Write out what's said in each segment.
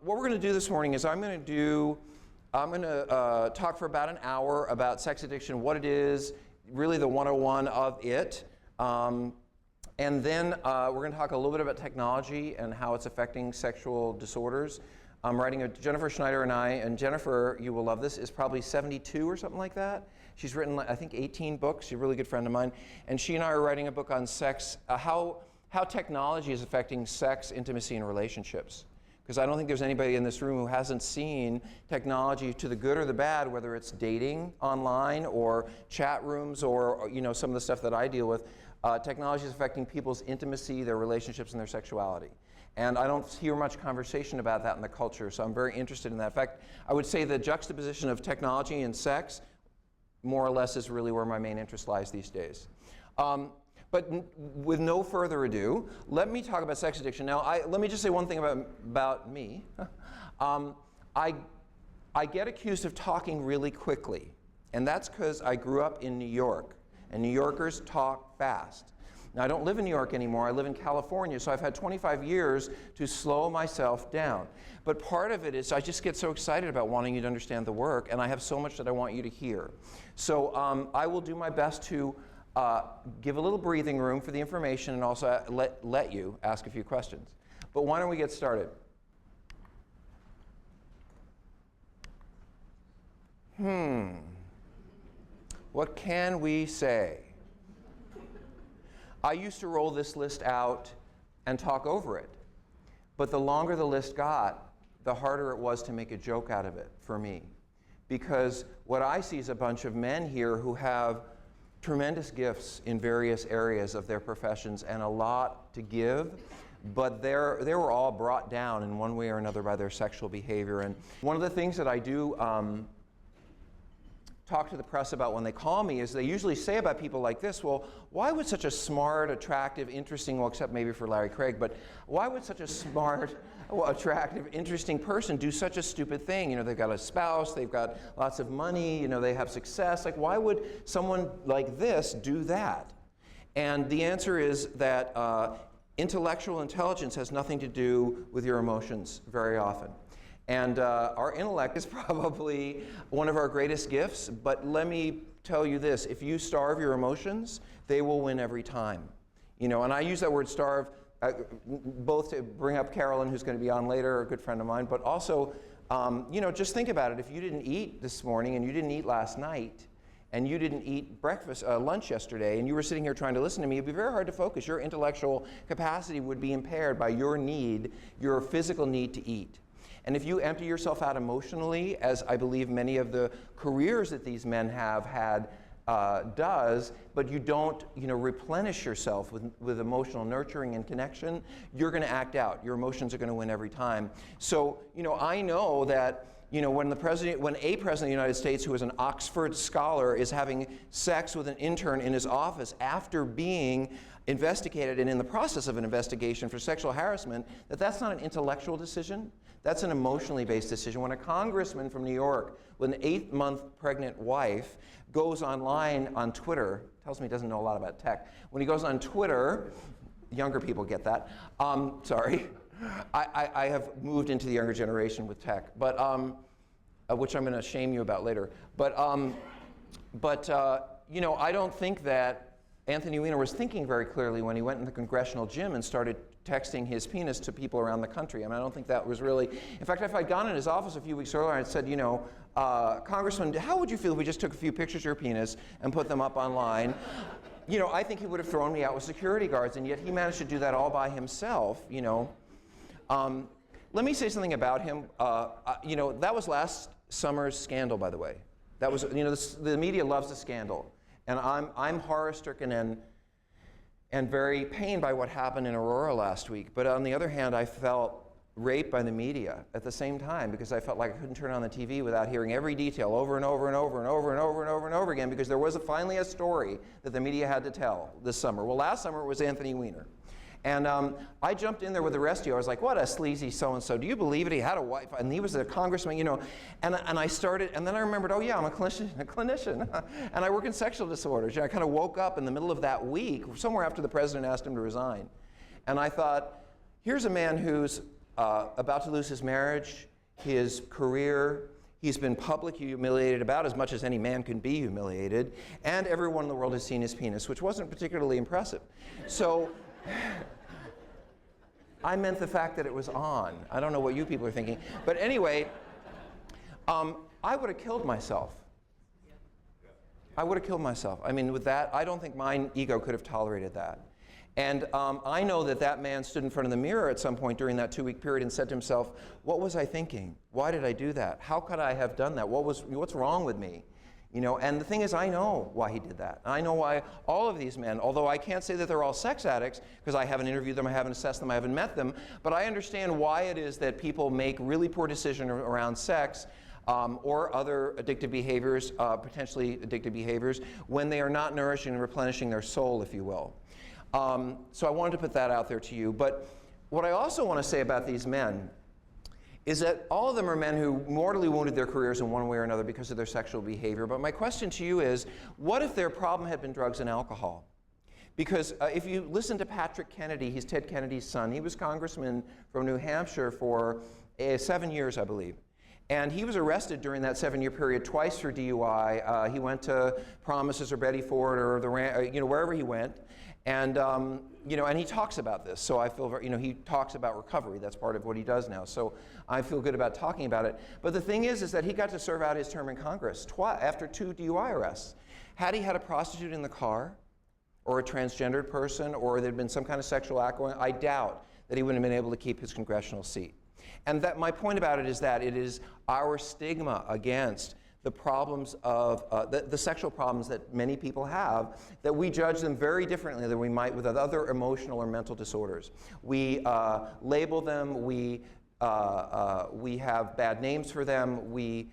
What we're going to do this morning is I'm going to talk for about an hour about sex addiction, what it is, really the 101 of it. And then we're going to talk a little bit about technology and how it's affecting sexual disorders. I'm writing Jennifer Schneider and Jennifer, you will love this, is probably 72 or something like that. She's written, I think, 18 books. She's a really good friend of mine. And she and I are writing a book on sex, how technology is affecting sex, intimacy, and relationships. Because I don't think there's anybody in this room who hasn't seen technology to the good or the bad, whether it's dating online or chat rooms or some of the stuff that I deal with. Technology is affecting people's intimacy, their relationships, and their sexuality. And I don't hear much conversation about that in the culture, so I'm very interested in that. In fact, I would say the juxtaposition of technology and sex, more or less, is really where my main interest lies these days. But with no further ado, let me talk about sex addiction. Now, let me just say one thing about me. I get accused of talking really quickly, and that's because I grew up in New York, and New Yorkers talk fast. Now, I don't live in New York anymore. I live in California, so I've had 25 years to slow myself down. But part of it is I just get so excited about wanting you to understand the work, and I have so much that I want you to hear. So I will do my best to give a little breathing room for the information and also let you ask a few questions. But why don't we get started? What can we say? I used to roll this list out and talk over it. But the longer the list got, the harder it was to make a joke out of it for me. Because what I see is a bunch of men here who have tremendous gifts in various areas of their professions and a lot to give, but they were all brought down in one way or another by their sexual behavior. And one of the things that I do talk to the press about when they call me is they usually say about people like this, well, why would such a smart, attractive, interesting, well, except maybe for Larry Craig, but why would such a smart, attractive, interesting person do such a stupid thing? They've got a spouse, they've got lots of money, they have success. Like, why would someone like this do that? And the answer is that intellectual intelligence has nothing to do with your emotions very often. And our intellect is probably one of our greatest gifts, but let me tell you this, if you starve your emotions, they will win every time. And I use that word starve both to bring up Carolyn, who's going to be on later, a good friend of mine, but also, just think about it. If you didn't eat this morning and you didn't eat last night, and you didn't eat lunch yesterday, and you were sitting here trying to listen to me, it'd be very hard to focus. Your intellectual capacity would be impaired by your physical need to eat. And if you empty yourself out emotionally, as I believe many of the careers that these men have had does, but you don't replenish yourself with emotional nurturing and connection, you're going to act out. Your emotions are going to win every time. So I know that when a president of the United States who is an Oxford scholar is having sex with an intern in his office after being investigated and in the process of an investigation for sexual harassment, that's not an intellectual decision. That's an emotionally based decision. When a congressman from New York with an 8-month pregnant wife goes online on Twitter, tells me he doesn't know a lot about tech. When he goes on Twitter, younger people get that. Sorry. I have moved into the younger generation with tech, but which I'm going to shame you about later. But I don't think that Anthony Weiner was thinking very clearly when he went in the congressional gym and started texting his penis to people around the country. I mean, I don't think that was really... In fact, if I'd gone in his office a few weeks earlier and said, Congressman, how would you feel if we just took a few pictures of your penis and put them up online? I think he would have thrown me out with security guards, and yet he managed to do that all by himself, Let me say something about him. That was last summer's scandal, by the way. That was, the media loves a scandal. And I'm horror-stricken and very pained by what happened in Aurora last week. But on the other hand, I felt raped by the media at the same time, because I felt like I couldn't turn on the TV without hearing every detail over and over and over and over and over and over and over again, because there was finally a story that the media had to tell this summer. Well, last summer it was Anthony Weiner. And I jumped in there with the rest of you. I was like, what a sleazy so-and-so. Do you believe it? He had a wife, and he was a congressman, And I started, and then I remembered, oh yeah, I'm a clinician. And I work in sexual disorders. I kind of woke up in the middle of that week, somewhere after the president asked him to resign. And I thought, here's a man who's about to lose his marriage, his career. He's been publicly humiliated about as much as any man can be humiliated. And everyone in the world has seen his penis, which wasn't particularly impressive. So I meant the fact that it was on. I don't know what you people are thinking. But anyway, I would have killed myself. I would have killed myself. I mean, with that, I don't think my ego could have tolerated that. And I know that man stood in front of the mirror at some point during that 2-week period and said to himself, what was I thinking? Why did I do that? How could I have done that? What's wrong with me? And the thing is, I know why he did that. I know why all of these men, although I can't say that they're all sex addicts, because I haven't interviewed them, I haven't assessed them, I haven't met them, but I understand why it is that people make really poor decisions around sex or other addictive behaviors, potentially addictive behaviors, when they are not nourishing and replenishing their soul, if you will. So I wanted to put that out there to you. But what I also want to say about these men is that all of them are men who mortally wounded their careers in one way or another because of their sexual behavior. But my question to you is, what if their problem had been drugs and alcohol? Because if you listen to Patrick Kennedy, he's Ted Kennedy's son. He was congressman from New Hampshire for 7 years, I believe. And he was arrested during that 7-year period twice for DUI. He went to Promises or Betty Ford or wherever he went. And and he talks about this, so I feel he talks about recovery. That's part of what he does now. So I feel good about talking about it. But the thing is that he got to serve out his term in Congress after 2 DUI arrests. Had he had a prostitute in the car, or a transgendered person, or there'd been some kind of sexual act going on, I doubt that he wouldn't have been able to keep his congressional seat. And that my point about it is that it is our stigma against the problems of the sexual problems that many people have, that we judge them very differently than we might with other emotional or mental disorders. We label them, we have bad names for them, we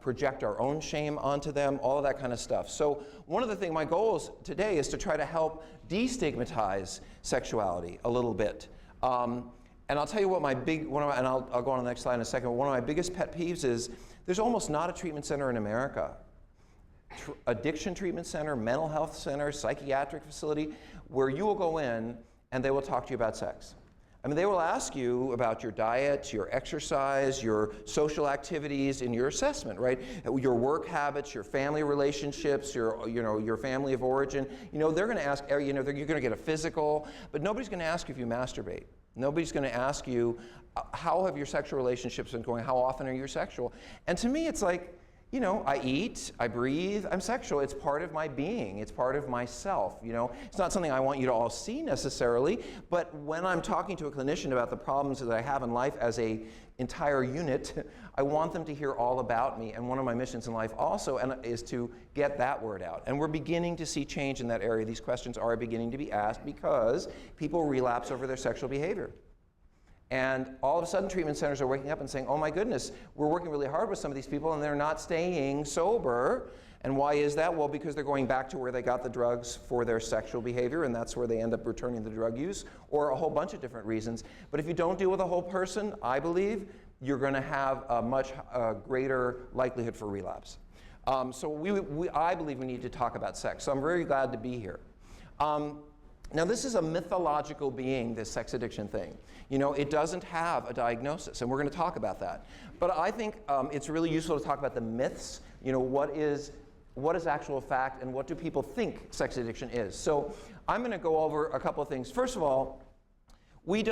project our own shame onto them, all of that kind of stuff. So one of the things, my goals today is to try to help destigmatize sexuality a little bit. And I'll tell you what and I'll go on to the next slide in a second, but one of my biggest pet peeves is there's almost not a treatment center in America, addiction treatment center, mental health center, psychiatric facility, where you will go in and they will talk to you about sex. I mean, they will ask you about your diet, your exercise, your social activities, and your assessment, right? Your work habits, your family relationships, your family of origin. They're going to ask, you're going to get a physical, but nobody's going to ask you if you masturbate. Nobody's going to ask you, how have your sexual relationships been going? How often are you sexual? And to me, it's like, I eat, I breathe, I'm sexual. It's part of my being. It's part of myself. It's not something I want you to all see necessarily, but when I'm talking to a clinician about the problems that I have in life as an entire unit, I want them to hear all about me. And one of my missions in life also is to get that word out. And we're beginning to see change in that area. These questions are beginning to be asked because people relapse over their sexual behavior. And all of a sudden, treatment centers are waking up and saying, oh my goodness, we're working really hard with some of these people and they're not staying sober. And why is that? Well, because they're going back to where they got the drugs for their sexual behavior, and that's where they end up returning to drug use, or a whole bunch of different reasons. But if you don't deal with a whole person, I believe, you're going to have a much greater likelihood for relapse. So I believe we need to talk about sex. So I'm very glad to be here. Now, this is a mythological being, this sex addiction thing. It doesn't have a diagnosis, and we're going to talk about that. But I think it's really useful to talk about the myths. What is actual fact, and what do people think sex addiction is? So I'm going to go over a couple of things. First of all, we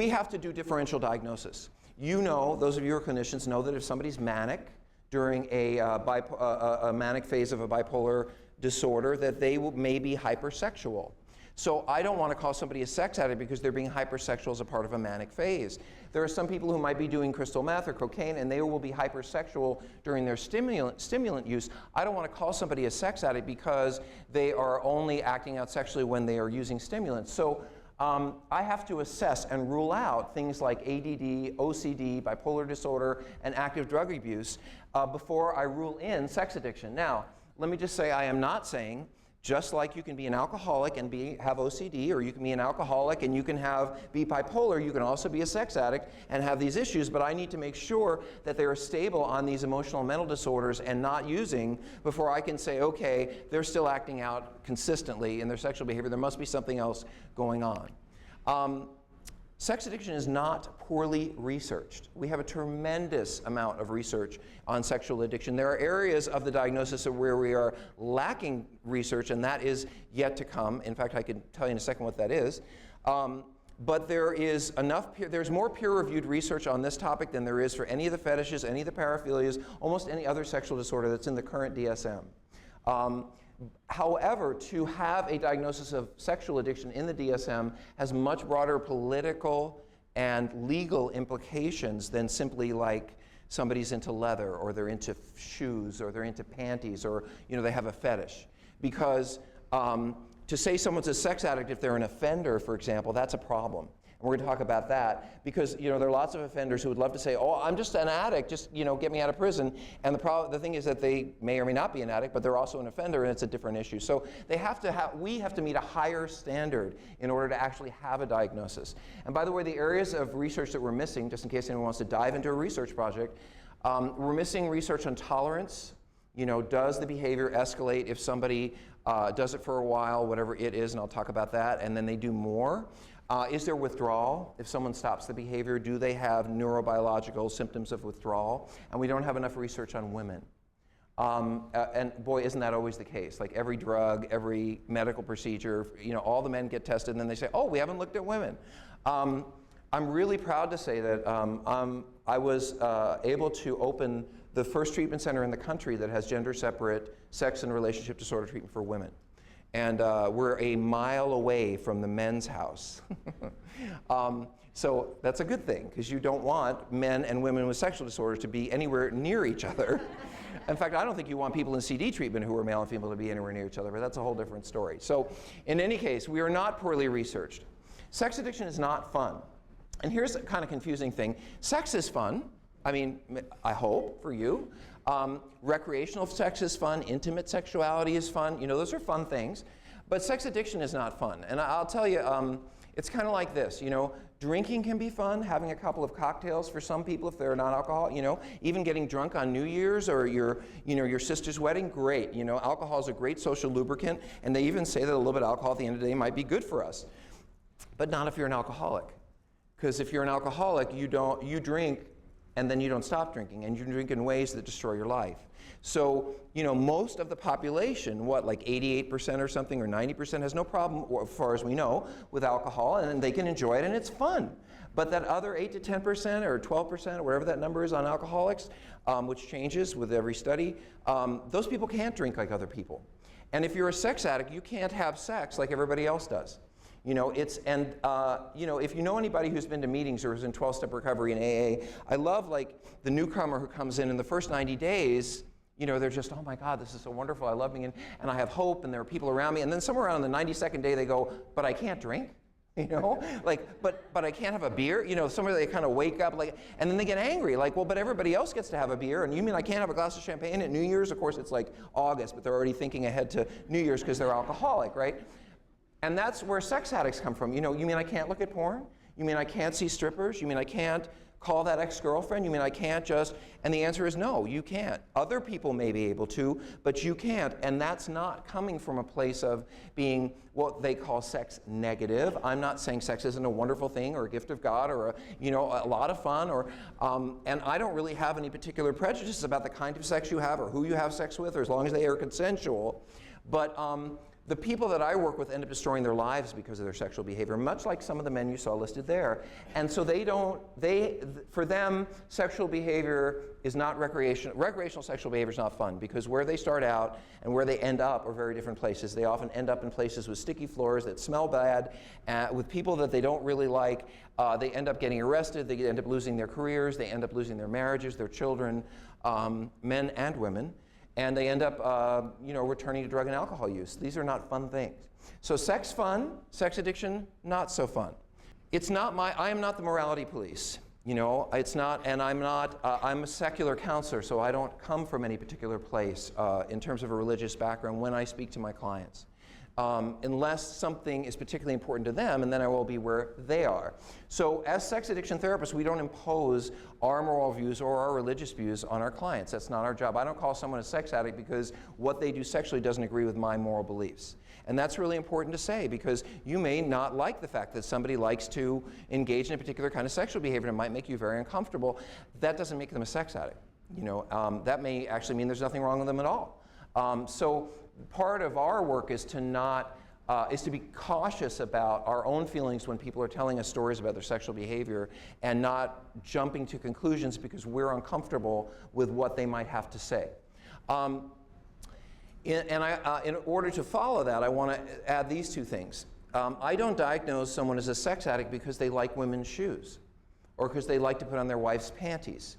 have to do differential diagnosis. Those of you who are clinicians know that if somebody's manic during a manic phase of a bipolar disorder, that they may be hypersexual. So I don't want to call somebody a sex addict because they're being hypersexual as a part of a manic phase. There are some people who might be doing crystal meth or cocaine and they will be hypersexual during their stimulant use. I don't want to call somebody a sex addict because they are only acting out sexually when they are using stimulants. So I have to assess and rule out things like ADD, OCD, bipolar disorder, and active drug abuse before I rule in sex addiction. Now, let me just say I am not saying just like you can be an alcoholic and have OCD, or you can be an alcoholic and you can be bipolar, you can also be a sex addict and have these issues, but I need to make sure that they are stable on these emotional and mental disorders and not using before I can say, okay, they're still acting out consistently in their sexual behavior, there must be something else going on. Sex addiction is not poorly researched. We have a tremendous amount of research on sexual addiction. There are areas of the diagnosis where we are lacking research, and that is yet to come. In fact, I can tell you in a second what that is. But there's more peer-reviewed research on this topic than there is for any of the fetishes, any of the paraphilias, almost any other sexual disorder that's in the current DSM. However, to have a diagnosis of sexual addiction in the DSM has much broader political and legal implications than simply like somebody's into leather, or they're into shoes, or they're into panties, or they have a fetish. Because to say someone's a sex addict if they're an offender, for example, that's a problem. And we're going to talk about that because there are lots of offenders who would love to say, oh, I'm just an addict, just get me out of prison. And the thing is that they may or may not be an addict, but they're also an offender, and it's a different issue. So we have to meet a higher standard in order to actually have a diagnosis. And by the way, the areas of research that we're missing, just in case anyone wants to dive into a research project, we're missing research on tolerance. Does the behavior escalate if somebody does it for a while, whatever it is, and I'll talk about that, and then they do more? Is there withdrawal? If someone stops the behavior, do they have neurobiological symptoms of withdrawal? And we don't have enough research on women. And boy, isn't that always the case? Like every drug, every medical procedure, all the men get tested and then they say, oh, we haven't looked at women. I'm really proud to say that I was able to open the first treatment center in the country that has gender-separate sex and relationship disorder treatment for women. And we're a mile away from the men's house. So that's a good thing, because you don't want men and women with sexual disorders to be anywhere near each other. In fact, I don't think you want people in CD treatment who are male and female to be anywhere near each other, but that's a whole different story. So in any case, we are not poorly researched. Sex addiction is not fun. And here's a kind of confusing thing. Sex is fun. I mean, I hope for you. Recreational sex is fun, intimate sexuality is fun, those are fun things, but sex addiction is not fun. And I'll tell you, it's kind of like this, drinking can be fun, having a couple of cocktails for some people if they're non-alcoholic, even getting drunk on New Year's or your sister's wedding, great. Alcohol is a great social lubricant, and they even say that a little bit of alcohol at the end of the day might be good for us, but not if you're an alcoholic. Because if you're an alcoholic, you drink and then you don't stop drinking, and you drink in ways that destroy your life. So, most of the population, like 88% or something, or 90% has no problem, as far as we know, with alcohol, and they can enjoy it, and it's fun. But that other 8 to 10% or 12% or whatever that number is on alcoholics, which changes with every study, those people can't drink like other people. And if you're a sex addict, you can't have sex like everybody else does. If you know anybody who's been to meetings or is in 12-step recovery in AA, I love the newcomer who comes in the first 90 days, they're just, oh my God, this is so wonderful, I love being in, and I have hope, and there are people around me, and then somewhere around the 92nd day they go, but I can't drink, but I can't have a beer, somewhere they kind of wake up, and then they get angry, well, but everybody else gets to have a beer, and you mean I can't have a glass of champagne at New Year's? Of course, it's August, but they're already thinking ahead to New Year's because they're alcoholic, right? And that's where sex addicts come from. You mean I can't look at porn? You mean I can't see strippers? You mean I can't call that ex-girlfriend? You mean I can't just, and the answer is no, you can't. Other people may be able to, but you can't, and that's not coming from a place of being what they call sex negative. I'm not saying sex isn't a wonderful thing or a gift of God or a lot of fun, and I don't really have any particular prejudices about the kind of sex you have or who you have sex with, or as long as they are consensual. But the people that I work with end up destroying their lives because of their sexual behavior, much like some of the men you saw listed there. And so for them, sexual behavior is not recreational sexual behavior is not fun, because where they start out and where they end up are very different places. They often end up in places with sticky floors that smell bad, with people that they don't really like. They end up getting arrested, they end up losing their careers, they end up losing their marriages, their children, men and women. And they end up, returning to drug and alcohol use. These are not fun things. So sex fun, sex addiction, not so fun. I am not the morality police. It's not, and I'm a secular counselor, so I don't come from any particular place in terms of a religious background when I speak to my clients. Unless something is particularly important to them, and then I will be where they are. So as sex addiction therapists, we don't impose our moral views or our religious views on our clients. That's not our job. I don't call someone a sex addict because what they do sexually doesn't agree with my moral beliefs. And that's really important to say, because you may not like the fact that somebody likes to engage in a particular kind of sexual behavior, and it might make you very uncomfortable. That doesn't make them a sex addict. That may actually mean there's nothing wrong with them at all. So part of our work is to be cautious about our own feelings when people are telling us stories about their sexual behavior, and not jumping to conclusions because we're uncomfortable with what they might have to say. In order to follow that, I want to add these two things. I don't diagnose someone as a sex addict because they like women's shoes, or because they like to put on their wife's panties.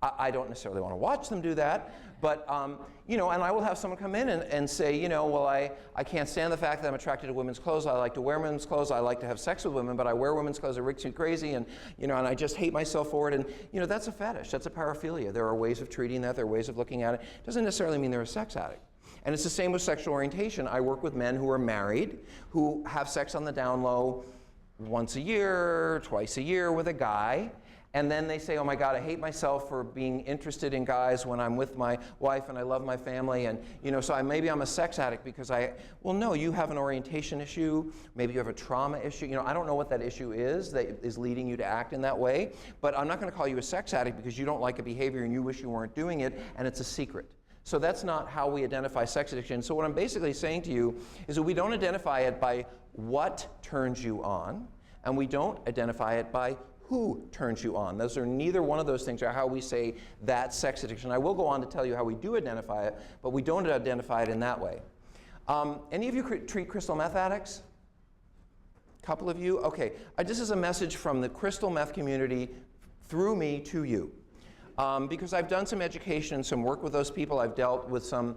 I don't necessarily want to watch them do that, but and I will have someone come in and say, well, I can't stand the fact that I'm attracted to women's clothes. I like to wear women's clothes. I like to have sex with women, but I wear women's clothes. It makes me crazy, and and I just hate myself for it. And that's a fetish. That's a paraphilia. There are ways of treating that. There are ways of looking at it. It doesn't necessarily mean they're a sex addict. And it's the same with sexual orientation. I work with men who are married, who have sex on the down low once a year, twice a year with a guy, and then they say, oh my God, I hate myself for being interested in guys when I'm with my wife and I love my family, and so maybe I'm a sex addict because well, no, you have an orientation issue, maybe you have a trauma issue. I don't know what that issue is that is leading you to act in that way, but I'm not going to call you a sex addict because you don't like a behavior and you wish you weren't doing it, and it's a secret. So that's not how we identify sex addiction. So what I'm basically saying to you is that we don't identify it by what turns you on, and we don't identify it by who turns you on. Those are neither one of those things are how we say that's sex addiction. I will go on to tell you how we do identify it, but we don't identify it in that way. Any of you treat crystal meth addicts? A couple of you? Okay. This is a message from the crystal meth community through me to you. Because I've done some education and some work with those people. I've dealt with some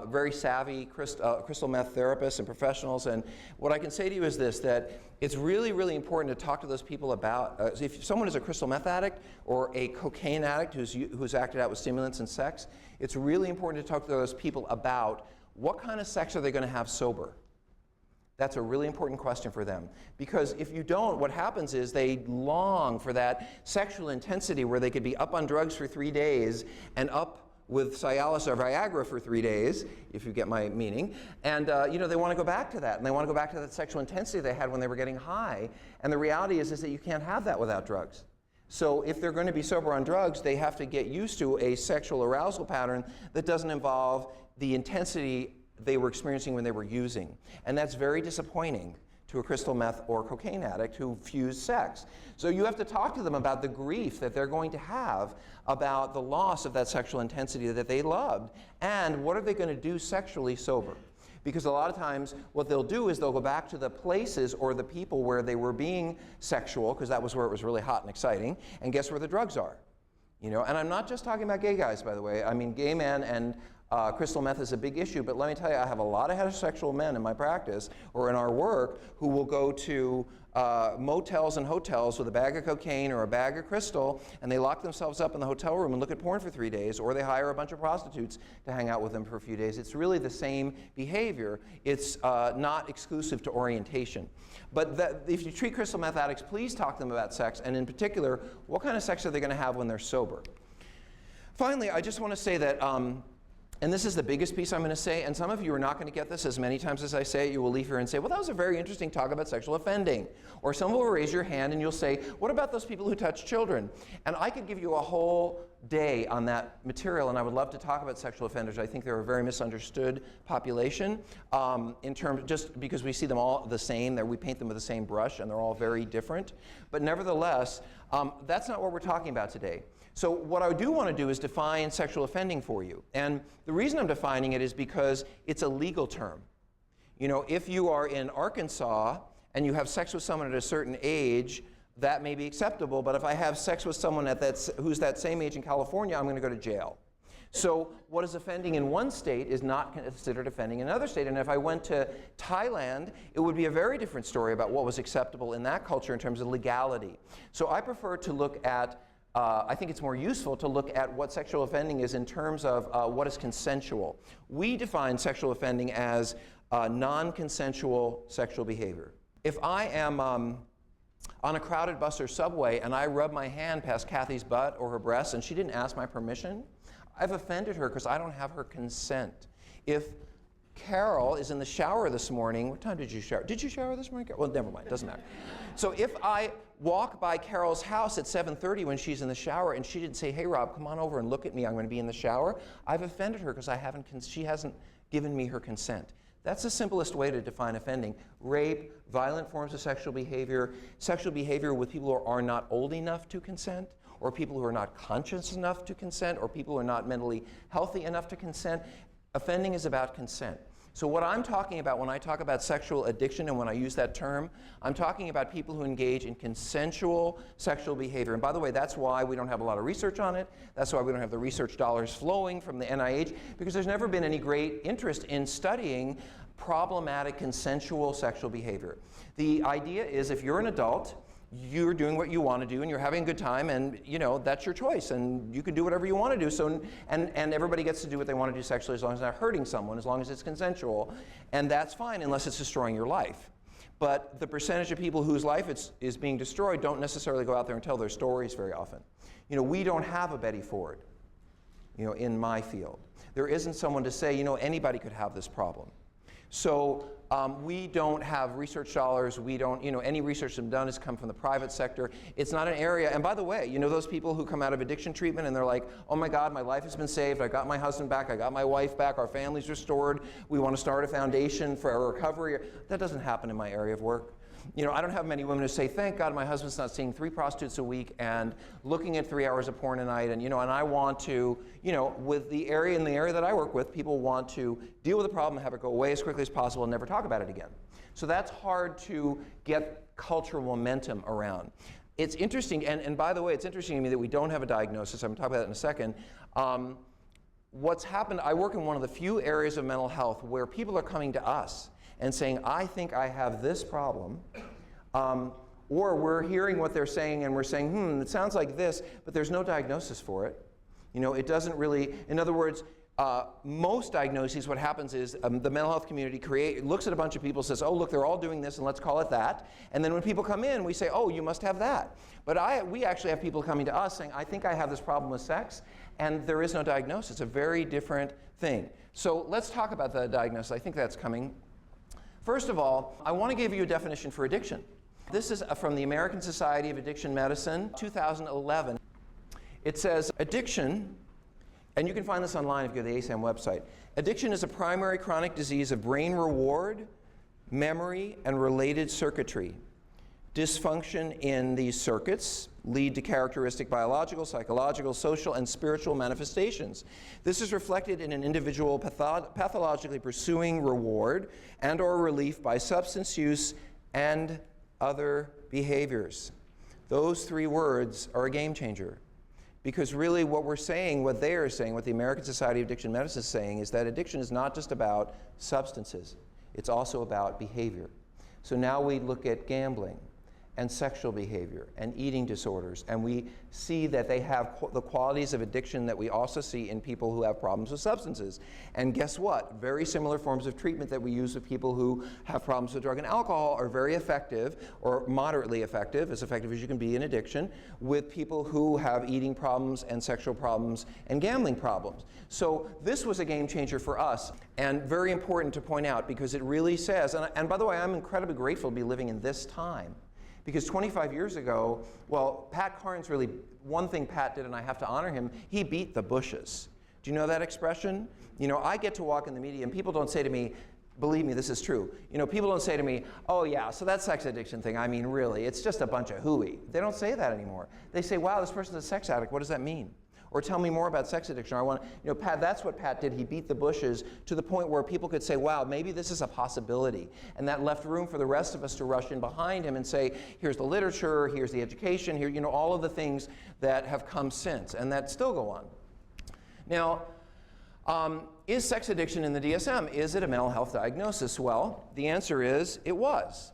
very savvy crystal meth therapists and professionals, and what I can say to you is this, that it's really, really important to talk to those people about, if someone is a crystal meth addict or a cocaine addict who's acted out with stimulants and sex, it's really important to talk to those people about what kind of sex are they going to have sober. That's a really important question for them. Because if you don't, what happens is they long for that sexual intensity where they could be up on drugs for 3 days and up with Cialis or Viagra for 3 days, if you get my meaning. And they want to go back to that. And they want to go back to that sexual intensity they had when they were getting high. And the reality is that you can't have that without drugs. So if they're going to be sober on drugs, they have to get used to a sexual arousal pattern that doesn't involve the intensity they were experiencing when they were using. And that's very disappointing to a crystal meth or cocaine addict who fuse sex. So you have to talk to them about the grief that they're going to have about the loss of that sexual intensity that they loved, and what are they going to do sexually sober. Because a lot of times what they'll do is they'll go back to the places or the people where they were being sexual, because that was where it was really hot and exciting, and guess where the drugs are. And I'm not just talking about gay guys, by the way. I mean, gay men and crystal meth is a big issue, but let me tell you, I have a lot of heterosexual men in my practice or in our work who will go to motels and hotels with a bag of cocaine or a bag of crystal, and they lock themselves up in the hotel room and look at porn for 3 days, or they hire a bunch of prostitutes to hang out with them for a few days. It's really the same behavior. It's not exclusive to orientation. But if you treat crystal meth addicts, please talk to them about sex, and in particular, what kind of sex are they going to have when they're sober? Finally, I just want to say that And this is the biggest piece I'm going to say, and some of you are not going to get this. As many times as I say it, you will leave here and say, well, that was a very interesting talk about sexual offending. Or some will raise your hand and you'll say, what about those people who touch children? And I could give you a whole day on that material, and I would love to talk about sexual offenders. I think they're a very misunderstood population in terms, just because we see them all the same, that we paint them with the same brush, and they're all very different. But nevertheless, that's not what we're talking about today. So what I do want to do is define sexual offending for you. And the reason I'm defining it is because it's a legal term. You know, if you are in Arkansas and you have sex with someone at a certain age, that may be acceptable, but if I have sex with someone who's that same age in California, I'm going to go to jail. So what is offending in one state is not considered offending in another state. And if I went to Thailand, it would be a very different story about what was acceptable in that culture in terms of legality. So I prefer to look at I think it's more useful to look at what sexual offending is in terms of what is consensual. We define sexual offending as non-consensual sexual behavior. If I am on a crowded bus or subway and I rub my hand past Kathy's butt or her breasts and she didn't ask my permission, I've offended her because I don't have her consent. If Carol is in the shower this morning. What time did you shower? Did you shower this morning? Well, never mind, doesn't matter. So if I walk by Carol's house at 7:30 when she's in the shower and she didn't say, hey Rob, come on over and look at me, I'm going to be in the shower, I've offended her because she hasn't given me her consent. That's the simplest way to define offending. Rape, violent forms of sexual behavior with people who are not old enough to consent, or people who are not conscious enough to consent, or people who are not mentally healthy enough to consent. Offending is about consent. So what I'm talking about when I talk about sexual addiction and when I use that term, I'm talking about people who engage in consensual sexual behavior. And by the way, that's why we don't have a lot of research on it. That's why we don't have the research dollars flowing from the NIH, because there's never been any great interest in studying problematic consensual sexual behavior. The idea is if you're an adult, you're doing what you want to do and you're having a good time, and you know that's your choice and you can do whatever you want to do. So and everybody gets to do what they want to do sexually as long as they're not hurting someone, as long as it's consensual, and that's fine unless it's destroying your life. But the percentage of people whose life is being destroyed don't necessarily go out there and tell their stories very often. You know, we don't have a Betty Ford, you know, in my field. There isn't someone to say, you know, anybody could have this problem. So we don't have research dollars. We don't, you know, any research that's done has come from the private sector. It's not an area, and by the way, you know those people who come out of addiction treatment and they're like, oh my God, my life has been saved. I got my husband back. I got my wife back. Our family's restored. We want to start a foundation for our recovery. That doesn't happen in my area of work. You know, I don't have many women who say, thank God my husband's not seeing 3 prostitutes a week and looking at 3 hours of porn a night, and, you know, and I want to, you know, in the area that I work with, people want to deal with the problem and have it go away as quickly as possible and never talk about it again. So that's hard to get cultural momentum around. It's interesting, and by the way, it's interesting to me that we don't have a diagnosis. I'm going to talk about that in a second. What's happened, I work in one of the few areas of mental health where people are coming to us and saying, I think I have this problem, or we're hearing what they're saying and we're saying, it sounds like this, but there's no diagnosis for it. You know, it doesn't really, in other words, most diagnoses, what happens is the mental health community looks at a bunch of people, says, oh, look, they're all doing this, and let's call it that. And then when people come in, we say, oh, you must have that. But we actually have people coming to us saying, I think I have this problem with sex, and there is no diagnosis. It's a very different thing. So let's talk about the diagnosis. I think that's coming. First of all, I want to give you a definition for addiction. This is from the American Society of Addiction Medicine, 2011. It says, addiction, and you can find this online if you go to the ASAM website. Addiction is a primary chronic disease of brain reward, memory, and related circuitry. Dysfunction in these circuits lead to characteristic biological, psychological, social, and spiritual manifestations. This is reflected in an individual pathologically pursuing reward and or relief by substance use and other behaviors. Those 3 words are a game changer. Because really what we're saying, what they are saying, what the American Society of Addiction Medicine is saying, is that addiction is not just about substances. It's also about behavior. So now we look at gambling and sexual behavior and eating disorders. And we see that they have the qualities of addiction that we also see in people who have problems with substances. And guess what? Very similar forms of treatment that we use with people who have problems with drug and alcohol are very effective, or moderately effective as you can be in addiction, with people who have eating problems and sexual problems and gambling problems. So this was a game changer for us, and very important to point out, because it really says, and by the way, I'm incredibly grateful to be living in this time. Because 25 years ago, well, Pat Carnes really, one thing Pat did, and I have to honor him, he beat the bushes. Do you know that expression? You know, I get to walk in the media and people don't say to me, believe me, this is true. You know, people don't say to me, oh yeah, so that sex addiction thing, I mean really, it's just a bunch of hooey. They don't say that anymore. They say, wow, this person's a sex addict, what does that mean? Or tell me more about sex addiction. I want, you know, Pat, that's what Pat did. He beat the bushes to the point where people could say, wow, maybe this is a possibility. And that left room for the rest of us to rush in behind him and say, here's the literature, here's the education, here, you know, all of the things that have come since and that still go on. Now, is sex addiction in the DSM, is it a mental health diagnosis? Well, the answer is it was.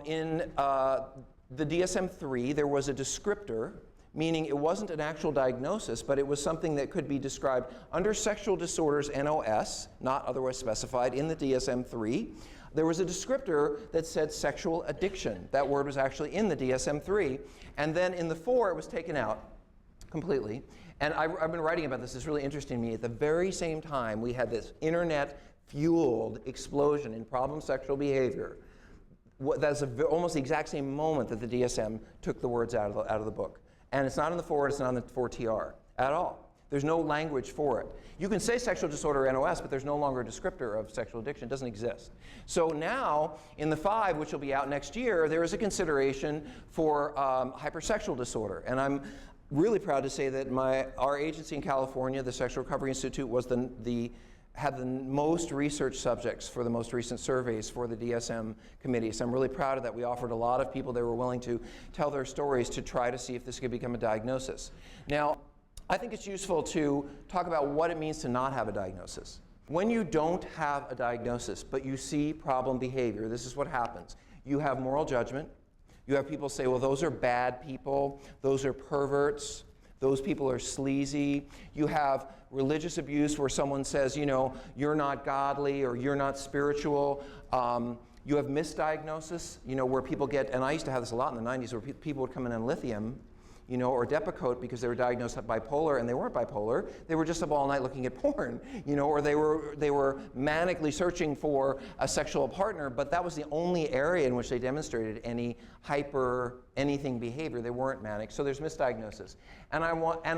In the DSM-3, there was a descriptor, meaning it wasn't an actual diagnosis, but it was something that could be described under sexual disorders NOS, not otherwise specified in the DSM-3. There was a descriptor that said sexual addiction. That word was actually in the DSM-3. And then in the 4, it was taken out completely. And I've been writing about this. It's really interesting to me. At the very same time, we had this internet-fueled explosion in problem sexual behavior. That's almost the exact same moment that the DSM took the words out of the book. And it's not in the 4, it's not in the 4TR at all. There's no language for it. You can say sexual disorder NOS, but there's no longer a descriptor of sexual addiction. It doesn't exist. So now, in the 5, which will be out next year, there is a consideration for hypersexual disorder. And I'm really proud to say that our agency in California, the Sexual Recovery Institute, was had the most research subjects for the most recent surveys for the DSM committee. So I'm really proud of that. We offered a lot of people that were willing to tell their stories to try to see if this could become a diagnosis. Now, I think it's useful to talk about what it means to not have a diagnosis. When you don't have a diagnosis, but you see problem behavior, this is what happens. You have moral judgment. You have people say, well, those are bad people, those are perverts, those people are sleazy. You have religious abuse where someone says, you know, you're not godly or you're not spiritual. You have misdiagnosis, you know, where people get, and I used to have this a lot in the 90s, where people would come in on lithium, you know, or Depakote because they were diagnosed bipolar, and they weren't bipolar. They were just up all night looking at porn, you know, or they were manically searching for a sexual partner, but that was the only area in which they demonstrated any anything behavior. They weren't manic, so there's misdiagnosis. And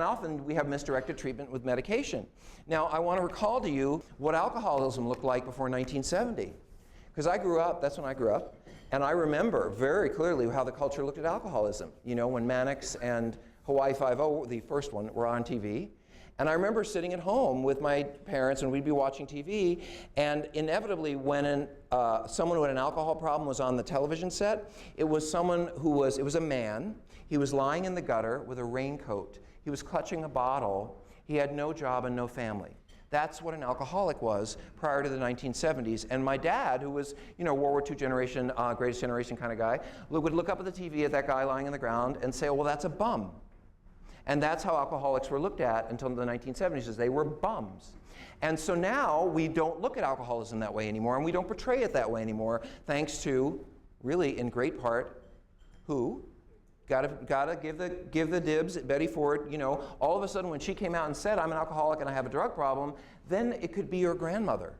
often we have misdirected treatment with medication. Now, I want to recall to you what alcoholism looked like before 1970. Because I grew up, that's when I grew up, and I remember very clearly how the culture looked at alcoholism. You know, when Mannix and Hawaii Five-0, the first one, were on TV. And I remember sitting at home with my parents and we'd be watching TV, and inevitably when someone who had an alcohol problem was on the television set, it was a man, he was lying in the gutter with a raincoat, he was clutching a bottle, he had no job and no family. That's what an alcoholic was prior to the 1970s. And my dad, who was, you know, World War II generation, greatest generation kind of guy, would look up at the TV at that guy lying on the ground and say, oh, well, that's a bum. And that's how alcoholics were looked at until the 1970s, as they were bums. And so now we don't look at alcoholism that way anymore, and we don't portray it that way anymore, thanks to, really in great part, who? Gotta give the dibs at Betty Ford. You know, all of a sudden when she came out and said, I'm an alcoholic and I have a drug problem, then it could be your grandmother.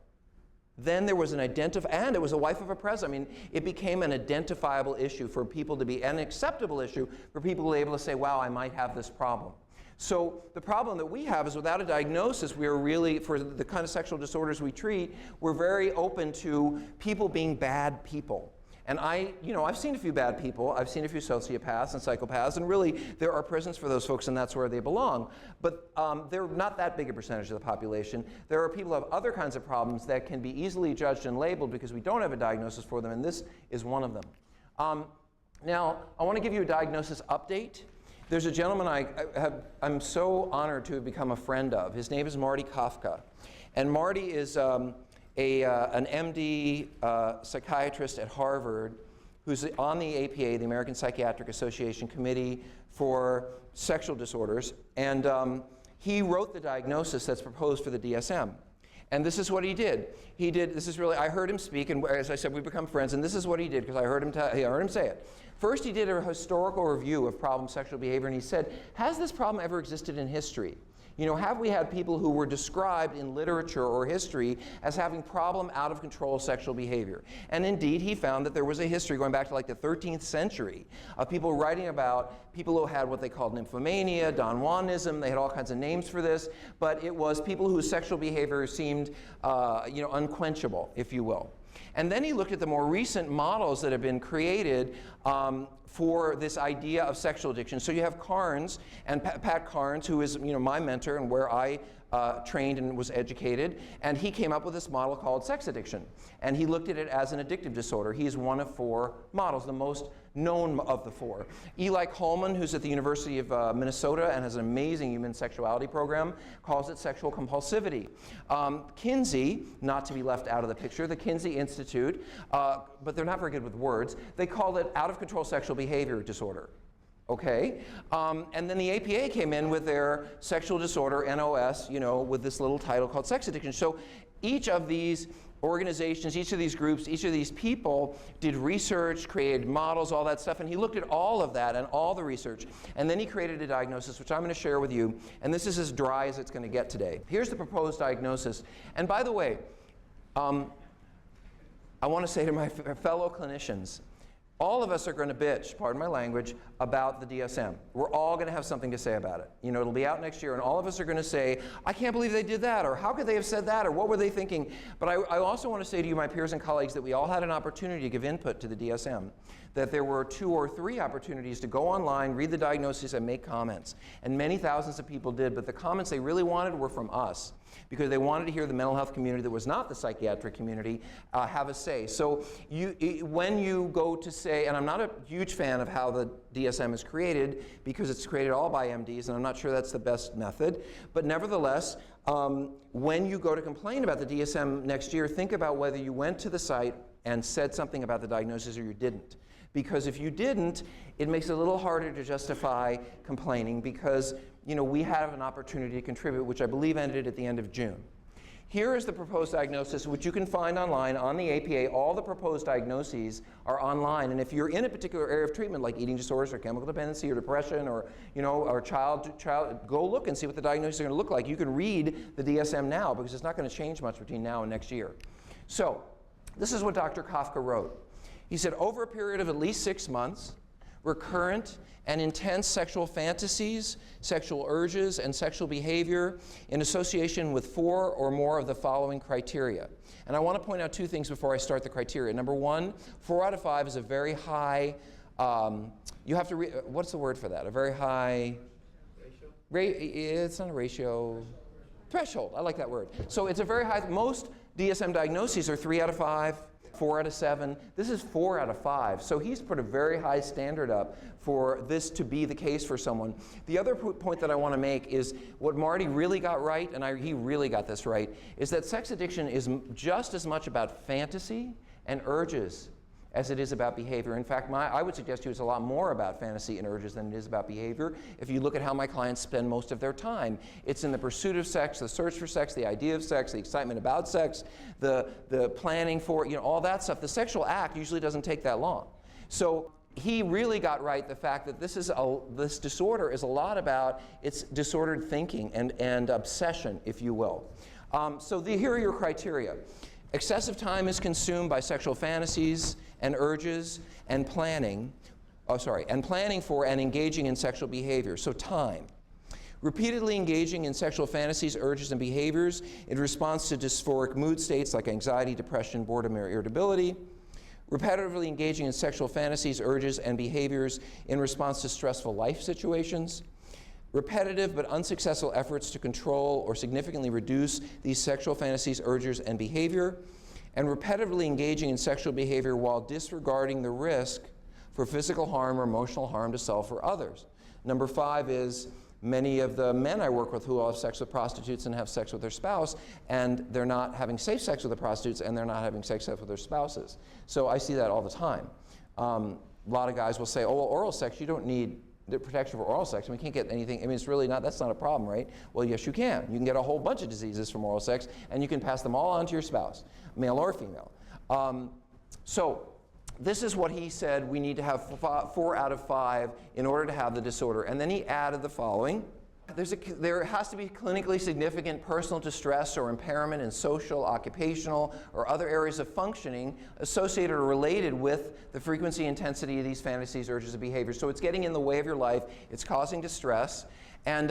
Then there was and it was a wife of a president. I mean, it became an identifiable issue for people to be, an acceptable issue for people to be able to say, wow, I might have this problem. So the problem that we have is without a diagnosis, we are really, for the kind of sexual disorders we treat, we're very open to people being bad people. And I've seen a few bad people, I've seen a few sociopaths and psychopaths, and really there are prisons for those folks and that's where they belong. But they're not that big a percentage of the population. There are people who have other kinds of problems that can be easily judged and labeled because we don't have a diagnosis for them, and this is one of them. Now, I want to give you a diagnosis update. There's a gentleman I'm so honored to have become a friend of. His name is Marty Kafka. And Marty is an MD psychiatrist at Harvard who's on the APA, the American Psychiatric Association Committee for Sexual Disorders, and he wrote the diagnosis that's proposed for the DSM. And this is what he did. I heard him speak, and as I said, we become friends, and this is what he did, because I heard him say it. First, he did a historical review of problem sexual behavior, and he said, has this problem ever existed in history? You know, have we had people who were described in literature or history as having problem, out of control sexual behavior? And indeed, he found that there was a history going back to like the 13th century of people writing about people who had what they called nymphomania, Don Juanism. They had all kinds of names for this, but it was people whose sexual behavior seemed, unquenchable, if you will. And then he looked at the more recent models that have been created for this idea of sexual addiction. So you have Carnes, and Pat Carnes, who is my mentor and where I trained and was educated, and he came up with this model called sex addiction. And he looked at it as an addictive disorder. He's one of 4 models, the most known of the 4. Eli Coleman, who's at the University of Minnesota and has an amazing human sexuality program, calls it sexual compulsivity. Kinsey, not to be left out of the picture, the Kinsey Institute, but they're not very good with words, they call it out of control sexual behavior disorder. Okay, and then the APA came in with their sexual disorder, NOS, with this little title called sex addiction. So each of these organizations, each of these groups, each of these people did research, created models, all that stuff, and he looked at all of that and all the research, and then he created a diagnosis, which I'm going to share with you, and this is as dry as it's going to get today. Here's the proposed diagnosis, and by the way, I want to say to my fellow clinicians, all of us are going to bitch, pardon my language, about the DSM. We're all going to have something to say about it. It'll be out next year, and all of us are going to say, I can't believe they did that, or how could they have said that, or what were they thinking? But I also want to say to you, my peers and colleagues, that we all had an opportunity to give input to the DSM, that there were 2 or 3 opportunities to go online, read the diagnosis, and make comments. And many thousands of people did, but the comments they really wanted were from us, because they wanted to hear the mental health community that was not the psychiatric community have a say. So when you go to say, and I'm not a huge fan of how the DSM is created, because it's created all by MDs, and I'm not sure that's the best method, but nevertheless, when you go to complain about the DSM next year, think about whether you went to the site and said something about the diagnosis or you didn't. Because if you didn't, it makes it a little harder to justify complaining, because we have an opportunity to contribute, which I believe ended at the end of June. Here is the proposed diagnosis, which you can find online on the APA. All the proposed diagnoses are online, and if you're in a particular area of treatment, like eating disorders or chemical dependency or depression or child, go look and see what the diagnoses are going to look like. You can read the DSM now, because it's not going to change much between now and next year. So this is what Dr. Kafka wrote. He said, over a period of at least 6 months, recurrent and intense sexual fantasies, sexual urges, and sexual behavior in association with 4 or more of the following criteria. And I want to point out 2 things before I start the criteria. Number 1, 4 out of 5 is a very high, you have to, what's the word for that? A very high, it's not a ratio, threshold, I like that word. So it's a very high, most DSM diagnoses are 3 out of 5, 4 out of 7. This is 4 out of 5. So he's put a very high standard up for this to be the case for someone. The other point that I want to make is what Marty really got right, and he really got this right, is that sex addiction is just as much about fantasy and urges as it is about behavior. In fact, I would suggest to you it's a lot more about fantasy and urges than it is about behavior. If you look at how my clients spend most of their time, it's in the pursuit of sex, the search for sex, the idea of sex, the excitement about sex, the planning for, all that stuff. The sexual act usually doesn't take that long. So he really got right the fact that this disorder is a lot about its disordered thinking and obsession, if you will. Here are your criteria. Excessive time is consumed by sexual fantasies and urges and planning for and engaging in sexual behavior. So time. Repeatedly engaging in sexual fantasies, urges, and behaviors in response to dysphoric mood states like anxiety, depression, boredom, or irritability. Repetitively engaging in sexual fantasies, urges, and behaviors in response to stressful life situations. Repetitive but unsuccessful efforts to control or significantly reduce these sexual fantasies, urges, and behavior, and repetitively engaging in sexual behavior while disregarding the risk for physical harm or emotional harm to self or others. Number 5 is many of the men I work with who all have sex with prostitutes and have sex with their spouse, and they're not having safe sex with the prostitutes, and they're not having sex with their spouses. So I see that all the time. A lot of guys will say, oh, well, oral sex, you don't need the protection for oral sex. I mean, you can't get anything. I mean, it's really not, that's not a problem, right? Well, yes, you can. You can get a whole bunch of diseases from oral sex, and you can pass them all on to your spouse, male or female. So this is what he said we need to have 4 out of 5 in order to have the disorder. And then he added the following. There has to be clinically significant personal distress or impairment in social, occupational, or other areas of functioning associated or related with the frequency and intensity of these fantasies, urges, and behaviors. So it's getting in the way of your life. It's causing distress. And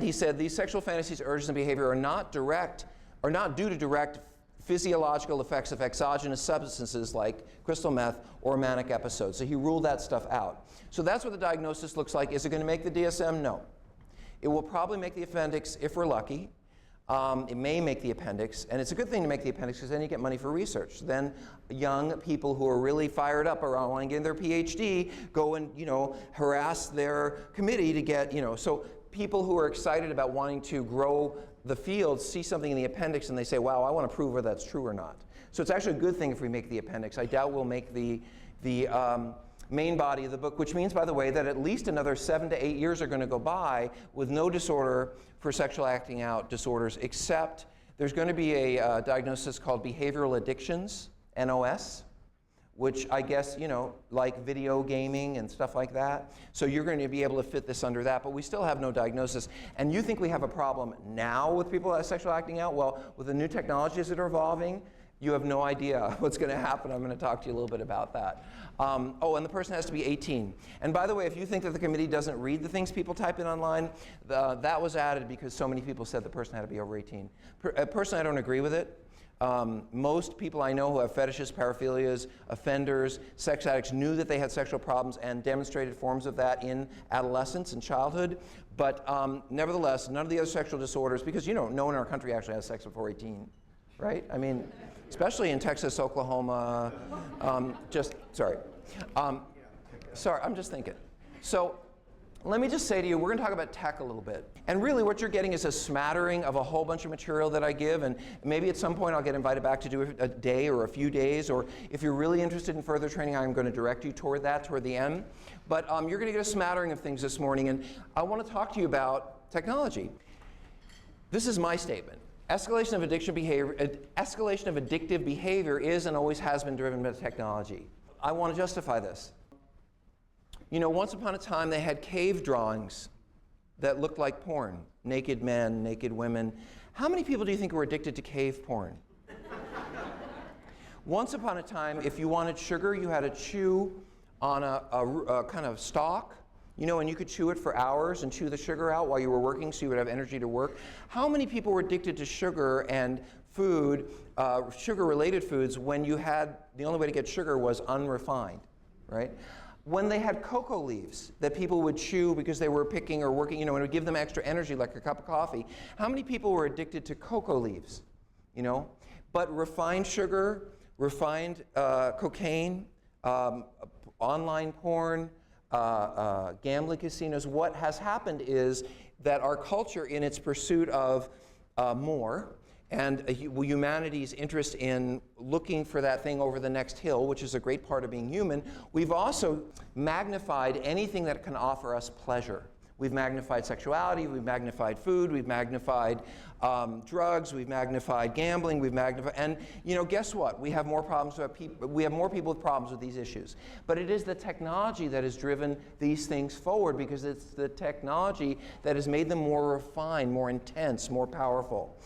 he said these sexual fantasies, urges, and behavior are not due to direct physiological effects of exogenous substances like crystal meth or manic episodes. So he ruled that stuff out. So that's what the diagnosis looks like. Is it going to make the DSM? No. It will probably make the appendix if we're lucky. It may make the appendix, and it's a good thing to make the appendix because then you get money for research. Then young people who are really fired up around wanting to get their PhD go and, harass their committee to get, so people who are excited about wanting to grow the field see something in the appendix and they say, wow, I want to prove whether that's true or not. So it's actually a good thing if we make the appendix. I doubt we'll make the main body of the book, which means, by the way, that at least another 7 to 8 years are going to go by with no disorder for sexual acting out disorders, except there's going to be a diagnosis called behavioral addictions, NOS, which I guess, like video gaming and stuff like that. So you're going to be able to fit this under that, but we still have no diagnosis. And you think we have a problem now with people that are sexual acting out? Well, with the new technologies that are evolving, you have no idea what's going to happen. I'm going to talk to you a little bit about that. And the person has to be 18. And by the way, if you think that the committee doesn't read the things people type in online, that was added because so many people said the person had to be over 18. Personally, I don't agree with it. Most people I know who have fetishes, paraphilias, offenders, sex addicts knew that they had sexual problems and demonstrated forms of that in adolescence and childhood. But nevertheless, none of the other sexual disorders, because no one in our country actually has sex before 18, right? I mean, especially in Texas, Oklahoma, I'm just thinking. So let me just say to you, we're going to talk about tech a little bit. And really what you're getting is a smattering of a whole bunch of material that I give, and maybe at some point I'll get invited back to do a day or a few days, or if you're really interested in further training, I'm going to direct you toward that toward the end. But you're going to get a smattering of things this morning, and I want to talk to you about technology. This is my statement. Escalation of addictive behavior is and always has been driven by technology. I want to justify this. Once upon a time they had cave drawings that looked like porn. Naked men, naked women. How many people do you think were addicted to cave porn? Once upon a time, if you wanted sugar, you had to chew on a kind of stalk, and you could chew it for hours and chew the sugar out while you were working so you would have energy to work. How many people were addicted to sugar and food, sugar-related foods, when the only way to get sugar was unrefined, right? When they had cocoa leaves that people would chew because they were picking or working, and it would give them extra energy like a cup of coffee, how many people were addicted to cocoa leaves, But refined sugar, refined cocaine, online porn, gambling casinos, what has happened is that our culture, in its pursuit of more, and humanity's interest in looking for that thing over the next hill, which is a great part of being human, we've also magnified anything that can offer us pleasure. We've magnified sexuality, we've magnified food, we've magnified drugs, we've magnified gambling, and guess what? We have more problems we have more people with problems with these issues. But it is the technology that has driven these things forward, because it's the technology that has made them more refined, more intense, more powerful.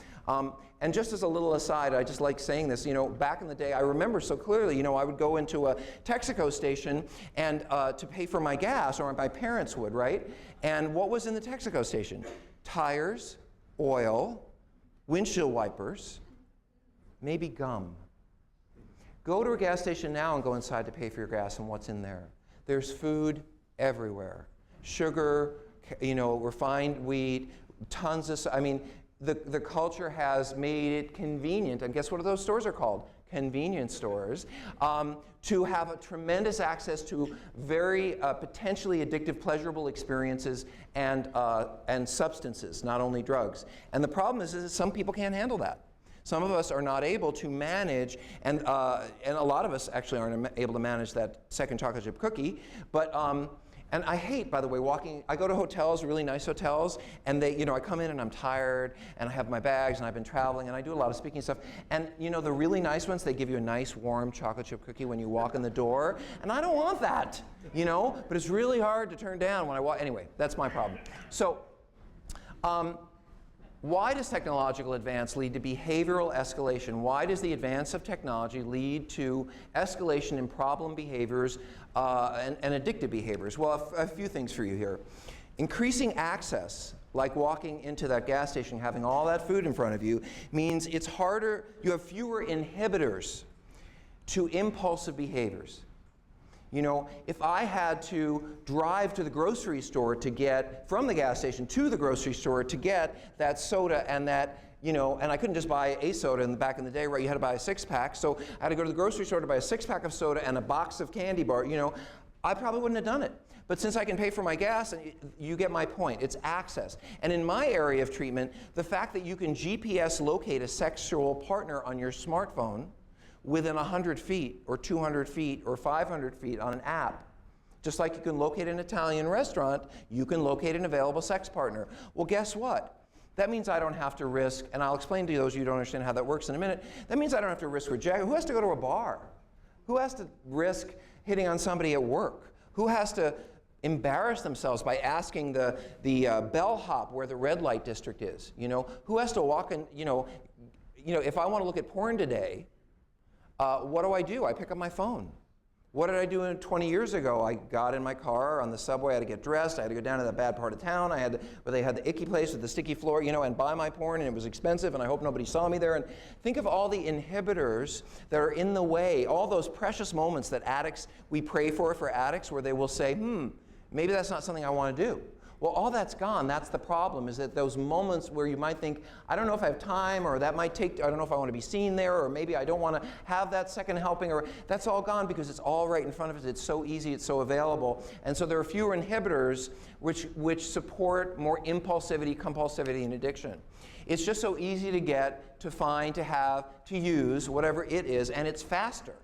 And just as a little aside, I just like saying this, back in the day, I remember so clearly, I would go into a Texaco station and to pay for my gas, or my parents would, right? And what was in the Texaco station? Tires, oil, windshield wipers, maybe gum. Go to a gas station now and go inside to pay for your gas, and what's in there? There's food everywhere. Sugar, refined wheat, tons of, the culture has made it convenient, and guess what those stores are called? Convenience stores, to have a tremendous access to very potentially addictive, pleasurable experiences and substances, not only drugs. And the problem is that some people can't handle that. Some of us are not able to manage, and a lot of us actually aren't able to manage that second chocolate chip cookie, but and I hate, by the way, I go to hotels, really nice hotels, and I come in and I'm tired, and I have my bags, and I've been traveling, and I do a lot of speaking stuff, and the really nice ones, they give you a nice warm chocolate chip cookie when you walk in the door, and I don't want that, but it's really hard to turn down when I walk. Anyway, that's my problem. So, why does technological advance lead to behavioral escalation? Why does the advance of technology lead to escalation in problem behaviors and addictive behaviors? Well, a few things for you here. Increasing access, like walking into that gas station, having all that food in front of you, means it's harder, you have fewer inhibitors to impulsive behaviors. If I had to drive to the grocery store to get, from the gas station to the grocery store to get that soda and that, and I couldn't just buy a soda back in the day, right? You had to buy a six-pack. So I had to go to the grocery store to buy a six-pack of soda and a box of candy bar, I probably wouldn't have done it. But since I can pay for my gas, you get my point. It's access. And in my area of treatment, the fact that you can GPS locate a sexual partner on your smartphone within 100 feet or 200 feet or 500 feet on an app. Just like you can locate an Italian restaurant, you can locate an available sex partner. Well, guess what? That means I don't have to risk, and I'll explain to those of you who don't understand how that works in a minute, that means I don't have to risk rejection. Who has to go to a bar? Who has to risk hitting on somebody at work? Who has to embarrass themselves by asking the bellhop where the red light district is? Who has to walk in, if I want to look at porn today, what do? I pick up my phone. What did I do 20 years ago? I got in my car on the subway, I had to get dressed, I had to go down to that bad part of town, where they had the icky place with the sticky floor, and buy my porn, and it was expensive, and I hope nobody saw me there. And think of all the inhibitors that are in the way, all those precious moments that we pray for addicts, where they will say, maybe that's not something I want to do. Well, all that's gone. That's the problem, is that those moments where you might think, I don't know if I have time, or that might take, I don't know if I want to be seen there, or maybe I don't want to have that second helping, or that's all gone because it's all right in front of us. It's so easy, it's so available. And so there are fewer inhibitors which support more impulsivity, compulsivity, and addiction. It's just so easy to get, to find, to have, to use, whatever it is, and it's faster.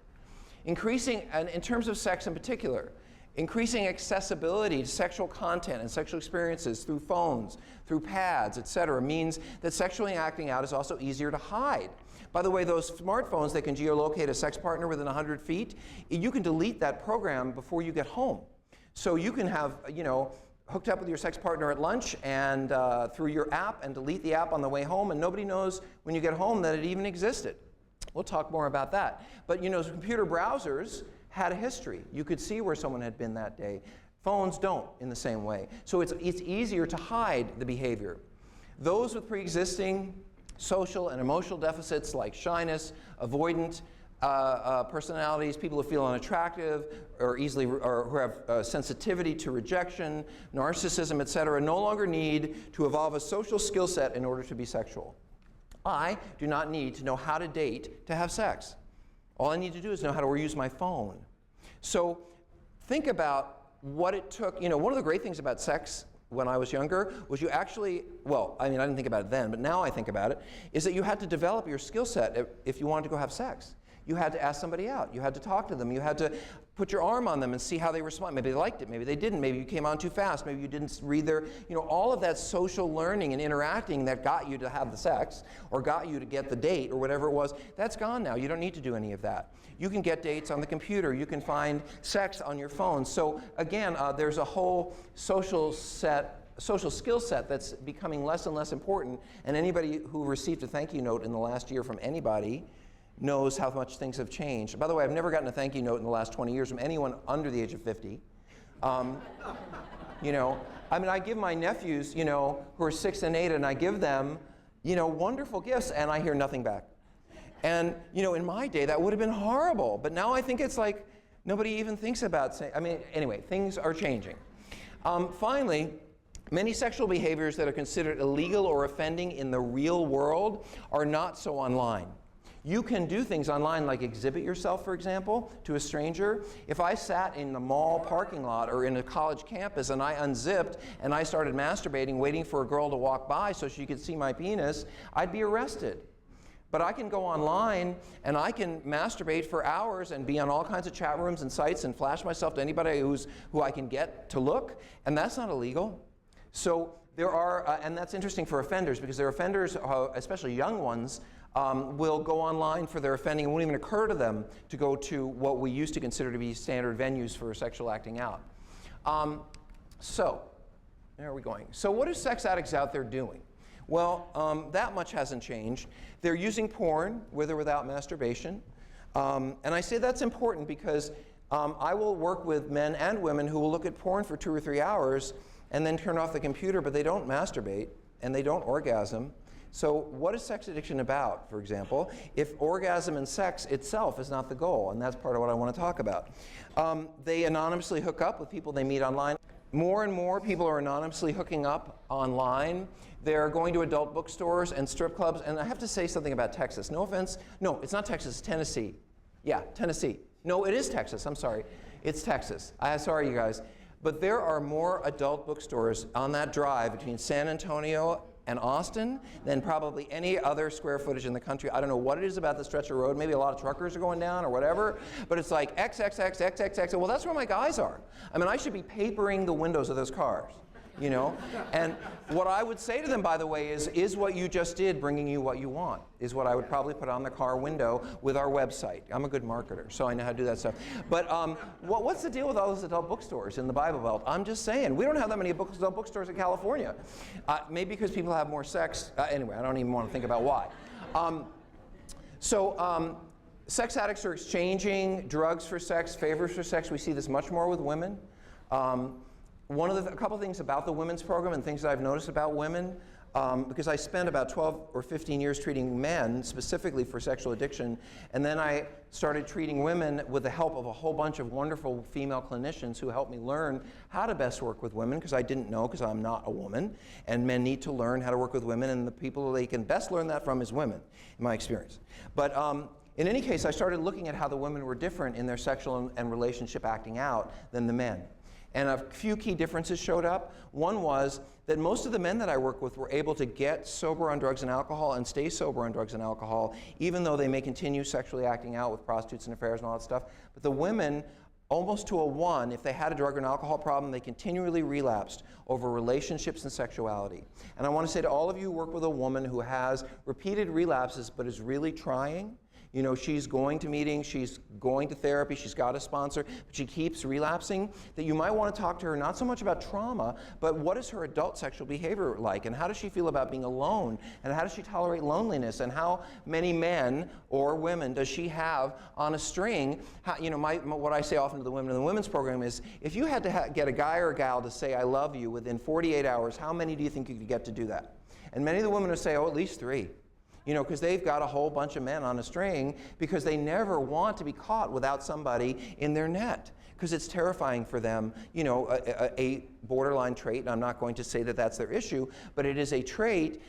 Increasing, and in terms of sex in particular, increasing accessibility to sexual content and sexual experiences through phones, through pads, etc., means that sexually acting out is also easier to hide. By the way, those smartphones that can geolocate a sex partner within 100 feet, you can delete that program before you get home. So you can have, hooked up with your sex partner at lunch and through your app, and delete the app on the way home, and nobody knows when you get home that it even existed. We'll talk more about that. But computer browsers had a history. You could see where someone had been that day. Phones don't in the same way. So it's easier to hide the behavior. Those with pre-existing social and emotional deficits like shyness, avoidant personalities, people who feel unattractive or who have sensitivity to rejection, narcissism, etc., no longer need to evolve a social skill set in order to be sexual. I do not need to know how to date to have sex. All I need to do is know how to use my phone. So think about what it took. One of the great things about sex when I was younger was you actually, I didn't think about it then, but now I think about it, is that you had to develop your skill set if you wanted to go have sex. You had to ask somebody out. You had to talk to them. You had to put your arm on them and see how they respond. Maybe they liked it. Maybe they didn't. Maybe you came on too fast. Maybe you didn't read their, all of that social learning and interacting that got you to have the sex or got you to get the date or whatever it was, that's gone now. You don't need to do any of that. You can get dates on the computer. You can find sex on your phone. So again, there's a whole social skill set that's becoming less and less important. And anybody who received a thank you note in the last year from anybody knows how much things have changed. By the way, I've never gotten a thank you note in the last 20 years from anyone under the age of 50. I give my nephews, who are 6 and 8, and I give them, wonderful gifts, and I hear nothing back. And, in my day, that would have been horrible. But now I think it's like nobody even thinks about saying, anyway, things are changing. Finally, many sexual behaviors that are considered illegal or offending in the real world are not so online. You can do things online like exhibit yourself, for example, to a stranger. If I sat in the mall parking lot or in a college campus and I unzipped and I started masturbating, waiting for a girl to walk by so she could see my penis, I'd be arrested. But I can go online and I can masturbate for hours and be on all kinds of chat rooms and sites and flash myself to anybody who I can get to look, and that's not illegal. So there are, and that's interesting for offenders, because there are offenders, especially young ones, will go online for their offending. It won't even occur to them to go to what we used to consider to be standard venues for sexual acting out. So, there are we going. So what are sex addicts out there doing? Well, that much hasn't changed. They're using porn, with or without masturbation. And I say that's important because I will work with men and women who will look at porn for 2 or 3 hours and then turn off the computer, but they don't masturbate and they don't orgasm. So what is sex addiction about, for example, if orgasm and sex itself is not the goal? And that's part of what I want to talk about. They anonymously hook up with people they meet online. More and more people are anonymously hooking up online. They're going to adult bookstores and strip clubs. And I have to say something about Texas. No offense. No, it's not Texas. It's Tennessee. Yeah, Tennessee. No, it is Texas. I'm sorry. It's Texas. Sorry, you guys. But there are more adult bookstores on that drive between San Antonio and Austin than probably any other square footage in the country. I don't know what it is about the stretch of road. Maybe a lot of truckers are going down or whatever. But it's like XXX, XXX. Well, that's where my guys are. I mean, I should be papering the windows of those cars, you know? And what I would say to them, by the way, is what you just did bringing you what you want? Is what I would probably put on the car window with our website. I'm a good marketer, so I know how to do that stuff. But what's the deal with all those adult bookstores in the Bible Belt? I'm just saying, we don't have that many adult bookstores in California. Maybe because people have more sex. Anyway, I don't even want to think about why. Sex addicts are exchanging drugs for sex, favors for sex. We see this much more with women. A couple things about the women's program and things that I've noticed about women, because I spent about 12 or 15 years treating men specifically for sexual addiction, and then I started treating women with the help of a whole bunch of wonderful female clinicians who helped me learn how to best work with women, because I didn't know, because I'm not a woman, and men need to learn how to work with women, and the people they can best learn that from is women, in my experience. But in any case, I started looking at how the women were different in their sexual and relationship acting out than the men. And a few key differences showed up. One was that most of the men that I work with were able to get sober on drugs and alcohol and stay sober on drugs and alcohol, even though they may continue sexually acting out with prostitutes and affairs and all that stuff. But the women, almost to a 1, if they had a drug or an alcohol problem, they continually relapsed over relationships and sexuality. And I want to say to all of you who work with a woman who has repeated relapses but is really trying, you know, she's going to meetings, she's going to therapy, she's got a sponsor, but she keeps relapsing, that you might want to talk to her not so much about trauma, but what is her adult sexual behavior like, and how does she feel about being alone, and how does she tolerate loneliness, and how many men or women does she have on a string? What I say often to the women in the women's program is, if you had to get a guy or a gal to say I love you within 48 hours, how many do you think you could get to do that? And many of the women would say, oh, at least 3. You know, because they've got a whole bunch of men on a string, because they never want to be caught without somebody in their net, because it's terrifying for them, you know, a borderline trait, and I'm not going to say that that's their issue, but it is a trait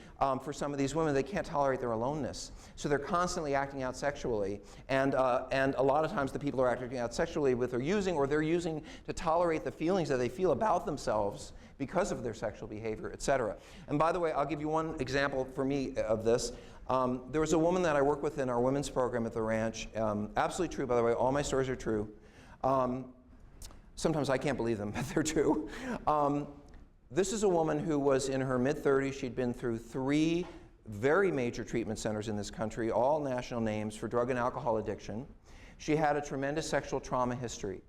for some of these women. They can't tolerate their aloneness. So they're constantly acting out sexually, and a lot of times the people who are acting out sexually with are using, or they're using to tolerate the feelings that they feel about themselves because of their sexual behavior, etc. And by the way, I'll give you one example for me of this. There was a woman that I work with in our women's program at the ranch. Absolutely true, by the way. All my stories are true. Sometimes I can't believe them, but they're true. This is a woman who was in her mid-30s. She'd been through 3 very major treatment centers in this country, all national names, for drug and alcohol addiction. She had a tremendous sexual trauma history.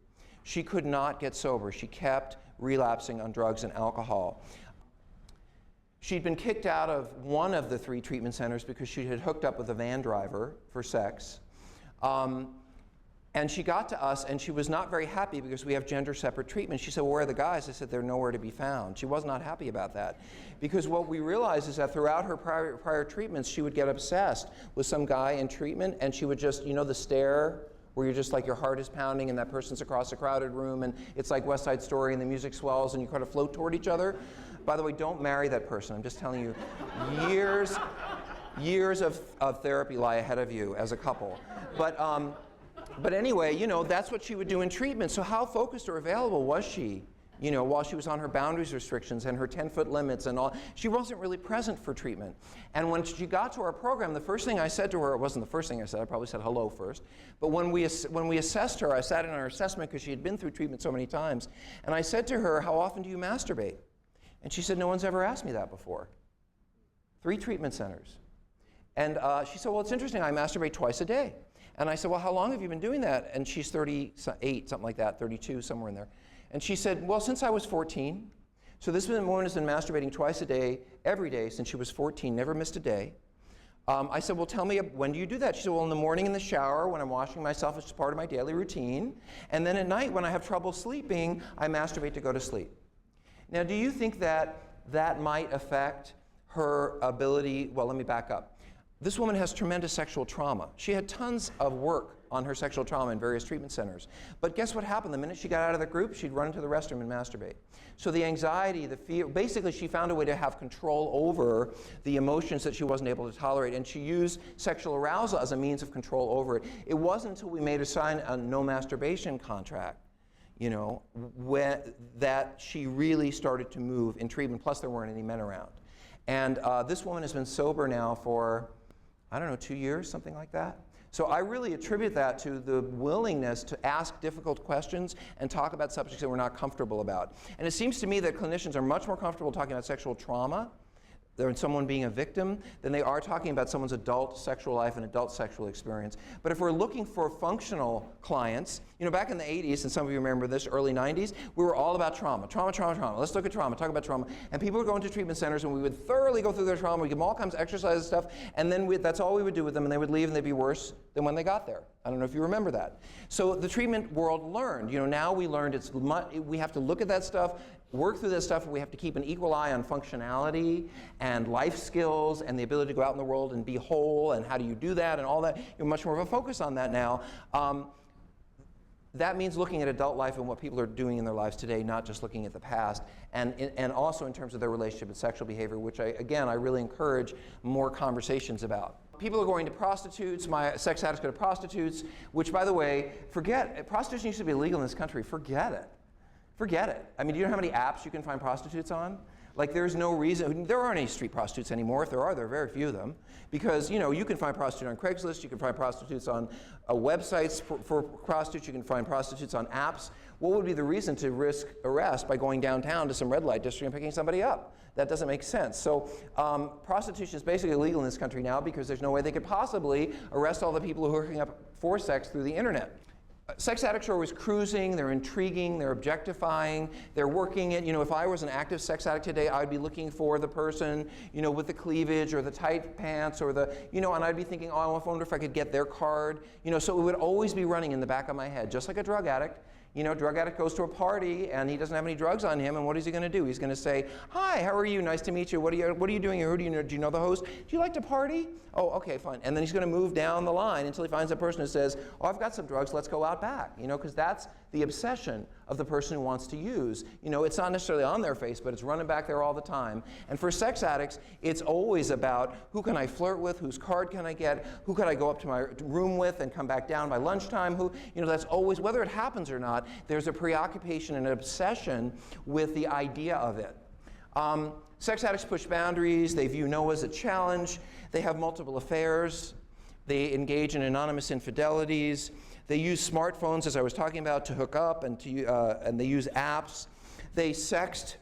She could not get sober. She kept relapsing on drugs and alcohol. She'd been kicked out of one of the 3 treatment centers because she had hooked up with a van driver for sex. And she got to us, and she was not very happy because we have gender-separate treatment. She said, well, where are the guys? I said, they're nowhere to be found. She was not happy about that. Because what we realized is that throughout her prior treatments, she would get obsessed with some guy in treatment, and she would just, you know, the stare, where you're just like your heart is pounding and that person's across a crowded room, and it's like West Side Story and the music swells and you kind of float toward each other. By the way, don't marry that person. I'm just telling you, years of therapy lie ahead of you as a couple. But anyway, you know, that's what she would do in treatment. So how focused or available was she while she was on her boundaries restrictions and her 10-foot limits and all. She wasn't really present for treatment. And when she got to our program, the first thing I said to her, it wasn't the first thing I said, I probably said hello first, but when we assessed her, I sat in our assessment because she had been through treatment so many times, and I said to her, how often do you masturbate? And she said, no one's ever asked me that before. 3 treatment centers. And she said, well, it's interesting, I masturbate twice a day. And I said, well, how long have you been doing that? And she's 38, something like that, 32, somewhere in there. And she said, well, since I was 14. So this woman has been masturbating twice a day, every day, since she was 14, never missed a day. I said, well, tell me, when do you do that? She said, well, in the morning in the shower, when I'm washing myself, it's part of my daily routine. And then at night, when I have trouble sleeping, I masturbate to go to sleep. Now, do you think that that might affect her ability? Well, let me back up. This woman has tremendous sexual trauma. She had tons of work on her sexual trauma in various treatment centers. But guess what happened? The minute she got out of the group, she'd run into the restroom and masturbate. So the anxiety, the fear, basically she found a way to have control over the emotions that she wasn't able to tolerate, and she used sexual arousal as a means of control over it. It wasn't until we made her sign a no masturbation contract, that she really started to move in treatment, plus there weren't any men around. And this woman has been sober now for, I don't know, 2 years, something like that. So I really attribute that to the willingness to ask difficult questions and talk about subjects that we're not comfortable about. And it seems to me that clinicians are much more comfortable talking about sexual trauma than someone being a victim than they are talking about someone's adult sexual life and adult sexual experience. But if we're looking for functional clients, back in the 80s, and some of you remember this, early 90s, we were all about trauma. Trauma, trauma, trauma. Let's look at trauma, talk about trauma. And people would go into treatment centers and we would thoroughly go through their trauma, we give them all kinds of exercises and stuff, and then that's all we would do with them, and they would leave and they'd be worse than when they got there. I don't know if you remember that. So the treatment world learned, now we learned we have to look at that stuff, work through this stuff, and we have to keep an equal eye on functionality and life skills and the ability to go out in the world and be whole, and how do you do that and all that. Much more of a focus on that now. That means looking at adult life and what people are doing in their lives today, not just looking at the past, and also in terms of their relationship with sexual behavior, which I really encourage more conversations about. People are going to prostitutes, my sex addicts go to prostitutes, which, by the way, prostitution used to be illegal in this country. Forget it. Forget it. I mean, do you know how many apps you can find prostitutes on? Like, there's no reason. There aren't any street prostitutes anymore. If there are very few of them. Because, you can find prostitutes on Craigslist, you can find prostitutes on websites for prostitutes, you can find prostitutes on apps. What would be the reason to risk arrest by going downtown to some red light district and picking somebody up? That doesn't make sense. So prostitution is basically illegal in this country now because there's no way they could possibly arrest all the people who are hooking up for sex through the internet. Sex addicts are always cruising, they're intriguing, they're objectifying, they're working it. If I was an active sex addict today, I'd be looking for the person, with the cleavage or the tight pants or and I'd be thinking, oh, I wonder if I could get their card. So it would always be running in the back of my head, just like a drug addict. Drug addict goes to a party and he doesn't have any drugs on him, and what is he going to do? He's going to say, hi, how are you? Nice to meet you. What are you doing here? Who do you know? Do you know the host? Do you like to party? Oh, okay, fine. And then he's going to move down the line until he finds a person who says, oh, I've got some drugs, let's go out back. Because that's the obsession of the person who wants to use. It's not necessarily on their face, but it's running back there all the time. And for sex addicts, it's always about who can I flirt with, whose card can I get, who can I go up to my room with and come back down by lunchtime, that's always, whether it happens or not, there's a preoccupation and an obsession with the idea of it. Sex addicts push boundaries, they view no as a challenge, they have multiple affairs, they engage in anonymous infidelities, they use smartphones, as I was talking about, to hook up, and they use apps, they sext,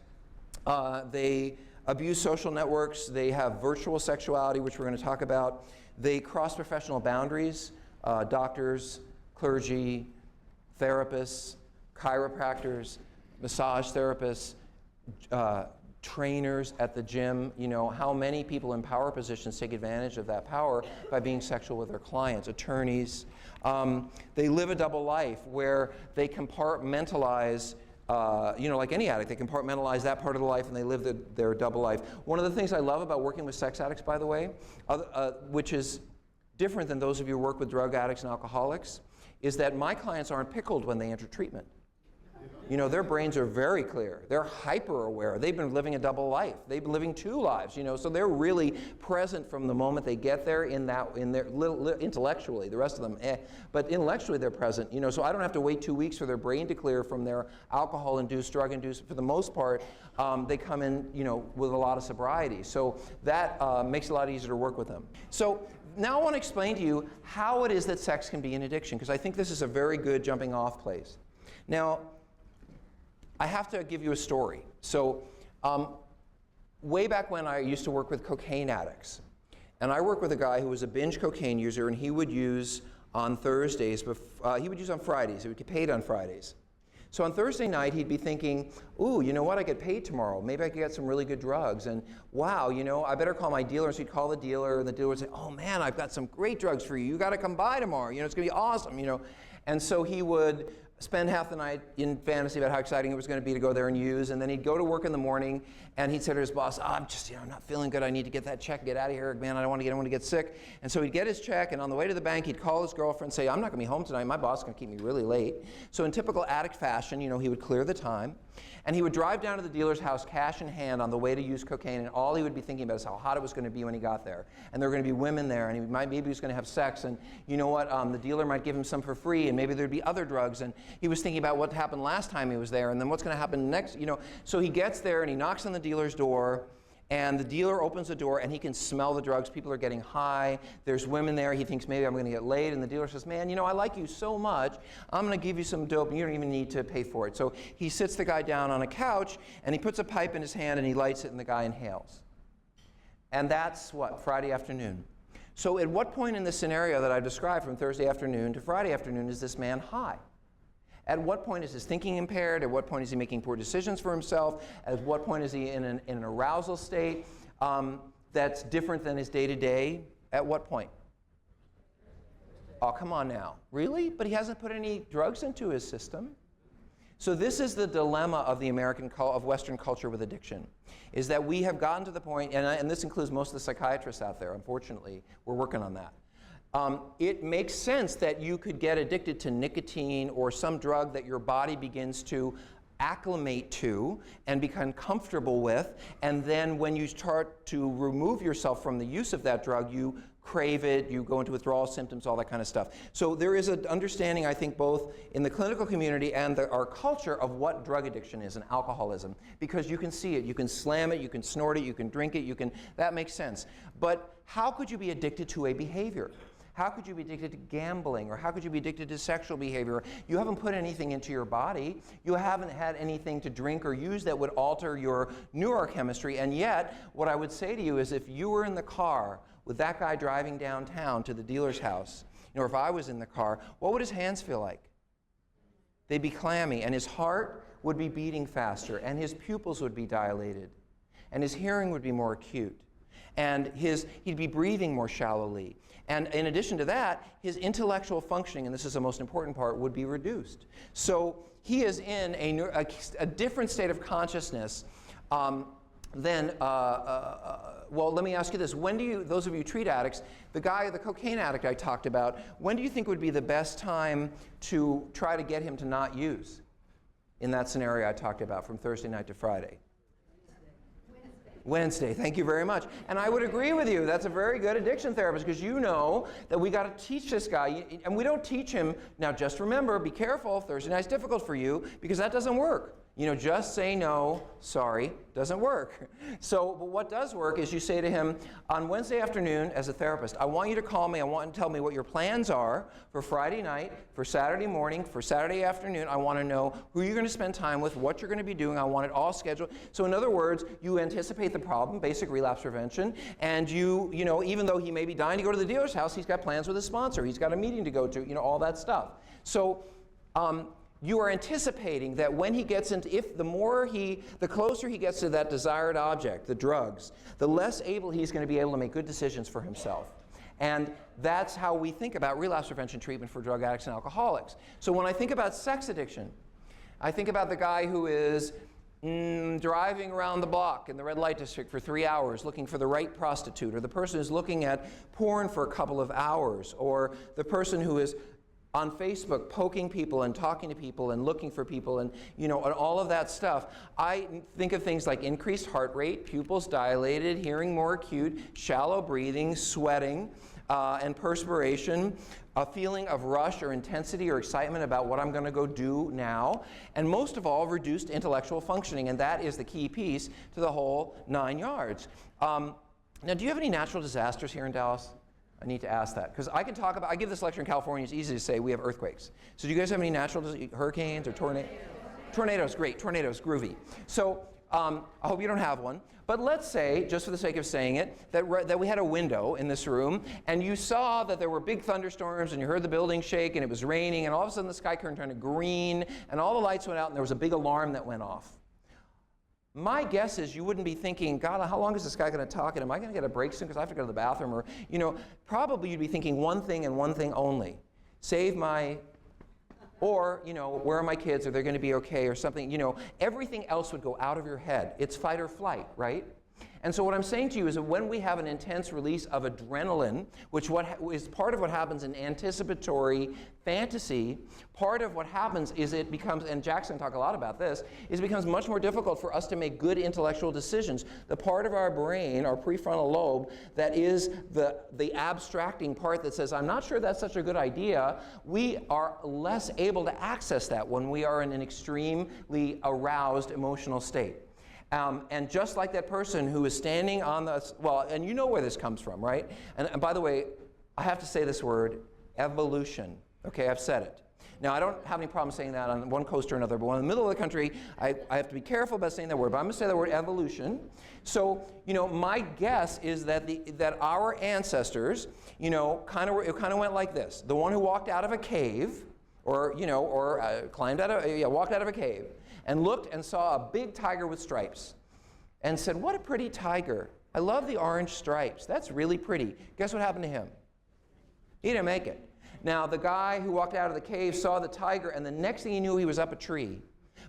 they abuse social networks, they have virtual sexuality, which we're going to talk about, they cross professional boundaries, doctors, clergy, therapists, chiropractors, massage therapists, trainers at the gym. How many people in power positions take advantage of that power by being sexual with their clients, attorneys. They live a double life where they compartmentalize, like any addict, they compartmentalize that part of the life and they live their double life. One of the things I love about working with sex addicts, by the way, which is different than those of you who work with drug addicts and alcoholics, is that my clients aren't pickled when they enter treatment. You know, their brains are very clear. They're hyper aware. They've been living a double life. They've been living 2 lives, you know, so they're really present from the moment they get there in their intellectually, the rest of them, but intellectually they're present, you know, so I don't have to wait 2 weeks for their brain to clear from their alcohol-induced, drug-induced. For the most part, they come in, you know, with a lot of sobriety. So that makes it a lot easier to work with them. So now I want to explain to you how it is that sex can be an addiction, because I think this is a very good jumping off place. Now, I have to give you a story. So way back when, I used to work with cocaine addicts. And I worked with a guy who was a binge cocaine user, and he would use on Thursdays, he would use on Fridays. He would get paid on Fridays. So on Thursday night, he'd be thinking, ooh, you know what, I get paid tomorrow. Maybe I could get some really good drugs. And wow, you know, I better call my dealer. So he'd call the dealer, and the dealer would say, oh man, I've got some great drugs for you. You got to come by tomorrow. You know, it's going to be awesome, you know. And so he would spend half the night in fantasy about how exciting it was going to be to go there and use, and then he'd go to work in the morning, and he'd say to his boss, oh, I'm just, you know, I'm not feeling good. I need to get that check, get out of here, man. I don't want to get sick. And so he'd get his check, and on the way to the bank, he'd call his girlfriend and say, I'm not going to be home tonight. My boss is going to keep me really late. So in typical addict fashion, you know, he would clear the time, and he would drive down to the dealer's house, cash in hand, on the way to use cocaine, and all he would be thinking about is how hot it was going to be when he got there. And there were going to be women there, and maybe he was going to have sex, and you know what, the dealer might give him some for free, and maybe there'd be other drugs, and he was thinking about what happened last time he was there, and then what's going to happen next, you know. So he gets there, and he knocks on the dealer's door, and the dealer opens the door, and he can smell the drugs. People are getting high. There's women there. He thinks maybe I'm going to get laid, and the dealer says, man, you know, I like you so much. I'm going to give you some dope, and you don't even need to pay for it. So he sits the guy down on a couch, and he puts a pipe in his hand, and he lights it, and the guy inhales. And that's what? Friday afternoon. So at what point in the scenario that I've described from Thursday afternoon to Friday afternoon is this man high? At what point is his thinking impaired? At what point is he making poor decisions for himself? At what point is he in an arousal state that's different than his day-to-day? At what point? Oh, come on now. Really? But he hasn't put any drugs into his system. So this is the dilemma of the of Western culture with addiction, is that we have gotten to the point, and this includes most of the psychiatrists out there, unfortunately, we're working on that. It makes sense that you could get addicted to nicotine or some drug that your body begins to acclimate to and become comfortable with, and then when you start to remove yourself from the use of that drug, you crave it, you go into withdrawal symptoms, all that kind of stuff. So there is an understanding, I think, both in the clinical community and our culture of what drug addiction is and alcoholism, because you can see it, you can slam it, you can snort it, you can drink it, that makes sense. But how could you be addicted to a behavior? How could you be addicted to gambling? Or how could you be addicted to sexual behavior? You haven't put anything into your body. You haven't had anything to drink or use that would alter your neurochemistry. And yet, what I would say to you is if you were in the car with that guy driving downtown to the dealer's house, you know, or if I was in the car, what would his hands feel like? They'd be clammy, and his heart would be beating faster, and his pupils would be dilated, and his hearing would be more acute, and he'd be breathing more shallowly. And in addition to that, his intellectual functioning, and this is the most important part, would be reduced. So he is in a different state of consciousness than, well, let me ask you this. When do you, those of you who treat addicts, the cocaine addict I talked about, when do you think would be the best time to try to get him to not use in that scenario I talked about from Thursday night to Friday? Wednesday, thank you very much. And I would agree with you, that's a very good addiction therapist, because you know that we got to teach this guy, and we don't teach him, now just remember, be careful, Thursday night's difficult for you, because that doesn't work. You know, just say no, sorry, doesn't work. So, but what does work is you say to him, on Wednesday afternoon, as a therapist, I want you to call me, I want you to tell me what your plans are for Friday night, for Saturday morning, for Saturday afternoon. I want to know who you're going to spend time with, what you're going to be doing. I want it all scheduled. So in other words, you anticipate the problem, basic relapse prevention, and you know, even though he may be dying to go to the dealer's house, he's got plans with his sponsor, he's got a meeting to go to, you know, all that stuff. So, you are anticipating that when he gets into, the closer he gets to that desired object, the drugs, the less able he's going to be able to make good decisions for himself. And that's how we think about relapse prevention treatment for drug addicts and alcoholics. So when I think about sex addiction, I think about the guy who is driving around the block in the red light district for 3 hours looking for the right prostitute, or the person who's looking at porn for a couple of hours, or the person who is on Facebook, poking people and talking to people and looking for people and, and all of that stuff, I think of things like increased heart rate, pupils dilated, hearing more acute, shallow breathing, sweating, and perspiration, a feeling of rush or intensity or excitement about what I'm going to go do now, and most of all, reduced intellectual functioning, and that is the key piece to the whole 9 yards. Now, do you have any natural disasters here in Dallas? I need to ask that, because I give this lecture in California, it's easy to say we have earthquakes. So do you guys have any natural hurricanes or tornadoes? Tornadoes, great, tornadoes, groovy. So I hope you don't have one, but let's say, just for the sake of saying it, that we had a window in this room, and you saw that there were big thunderstorms, and you heard the building shake, and it was raining, and all of a sudden the sky turned to green, and all the lights went out, and there was a big alarm that went off. My guess is you wouldn't be thinking, God, how long is this guy going to talk, and am I going to get a break soon because I have to go to the bathroom? Or, probably you'd be thinking one thing and one thing only. Save my, or, where are my kids? Are they going to be okay? Or something, everything else would go out of your head. It's fight or flight, right? And so what I'm saying to you is that when we have an intense release of adrenaline, which is part of what happens in anticipatory fantasy, part of what happens is it becomes, and Jackson talked a lot about this, is it becomes much more difficult for us to make good intellectual decisions. The part of our brain, our prefrontal lobe, that is the abstracting part that says, I'm not sure that's such a good idea, we are less able to access that when we are in an extremely aroused emotional state. And just like that person who is standing on and you know where this comes from, right? And by the way, I have to say this word, evolution. Okay, I've said it. Now, I don't have any problem saying that on one coast or another, but when I'm in the middle of the country, I have to be careful about saying that word, but I'm going to say the word evolution. So, my guess is that our ancestors, kind of went like this. The one who walked out of a cave, walked out of a cave, and looked and saw a big tiger with stripes and said, what a pretty tiger. I love the orange stripes. That's really pretty. Guess what happened to him? He didn't make it. Now, the guy who walked out of the cave saw the tiger, and the next thing he knew, he was up a tree.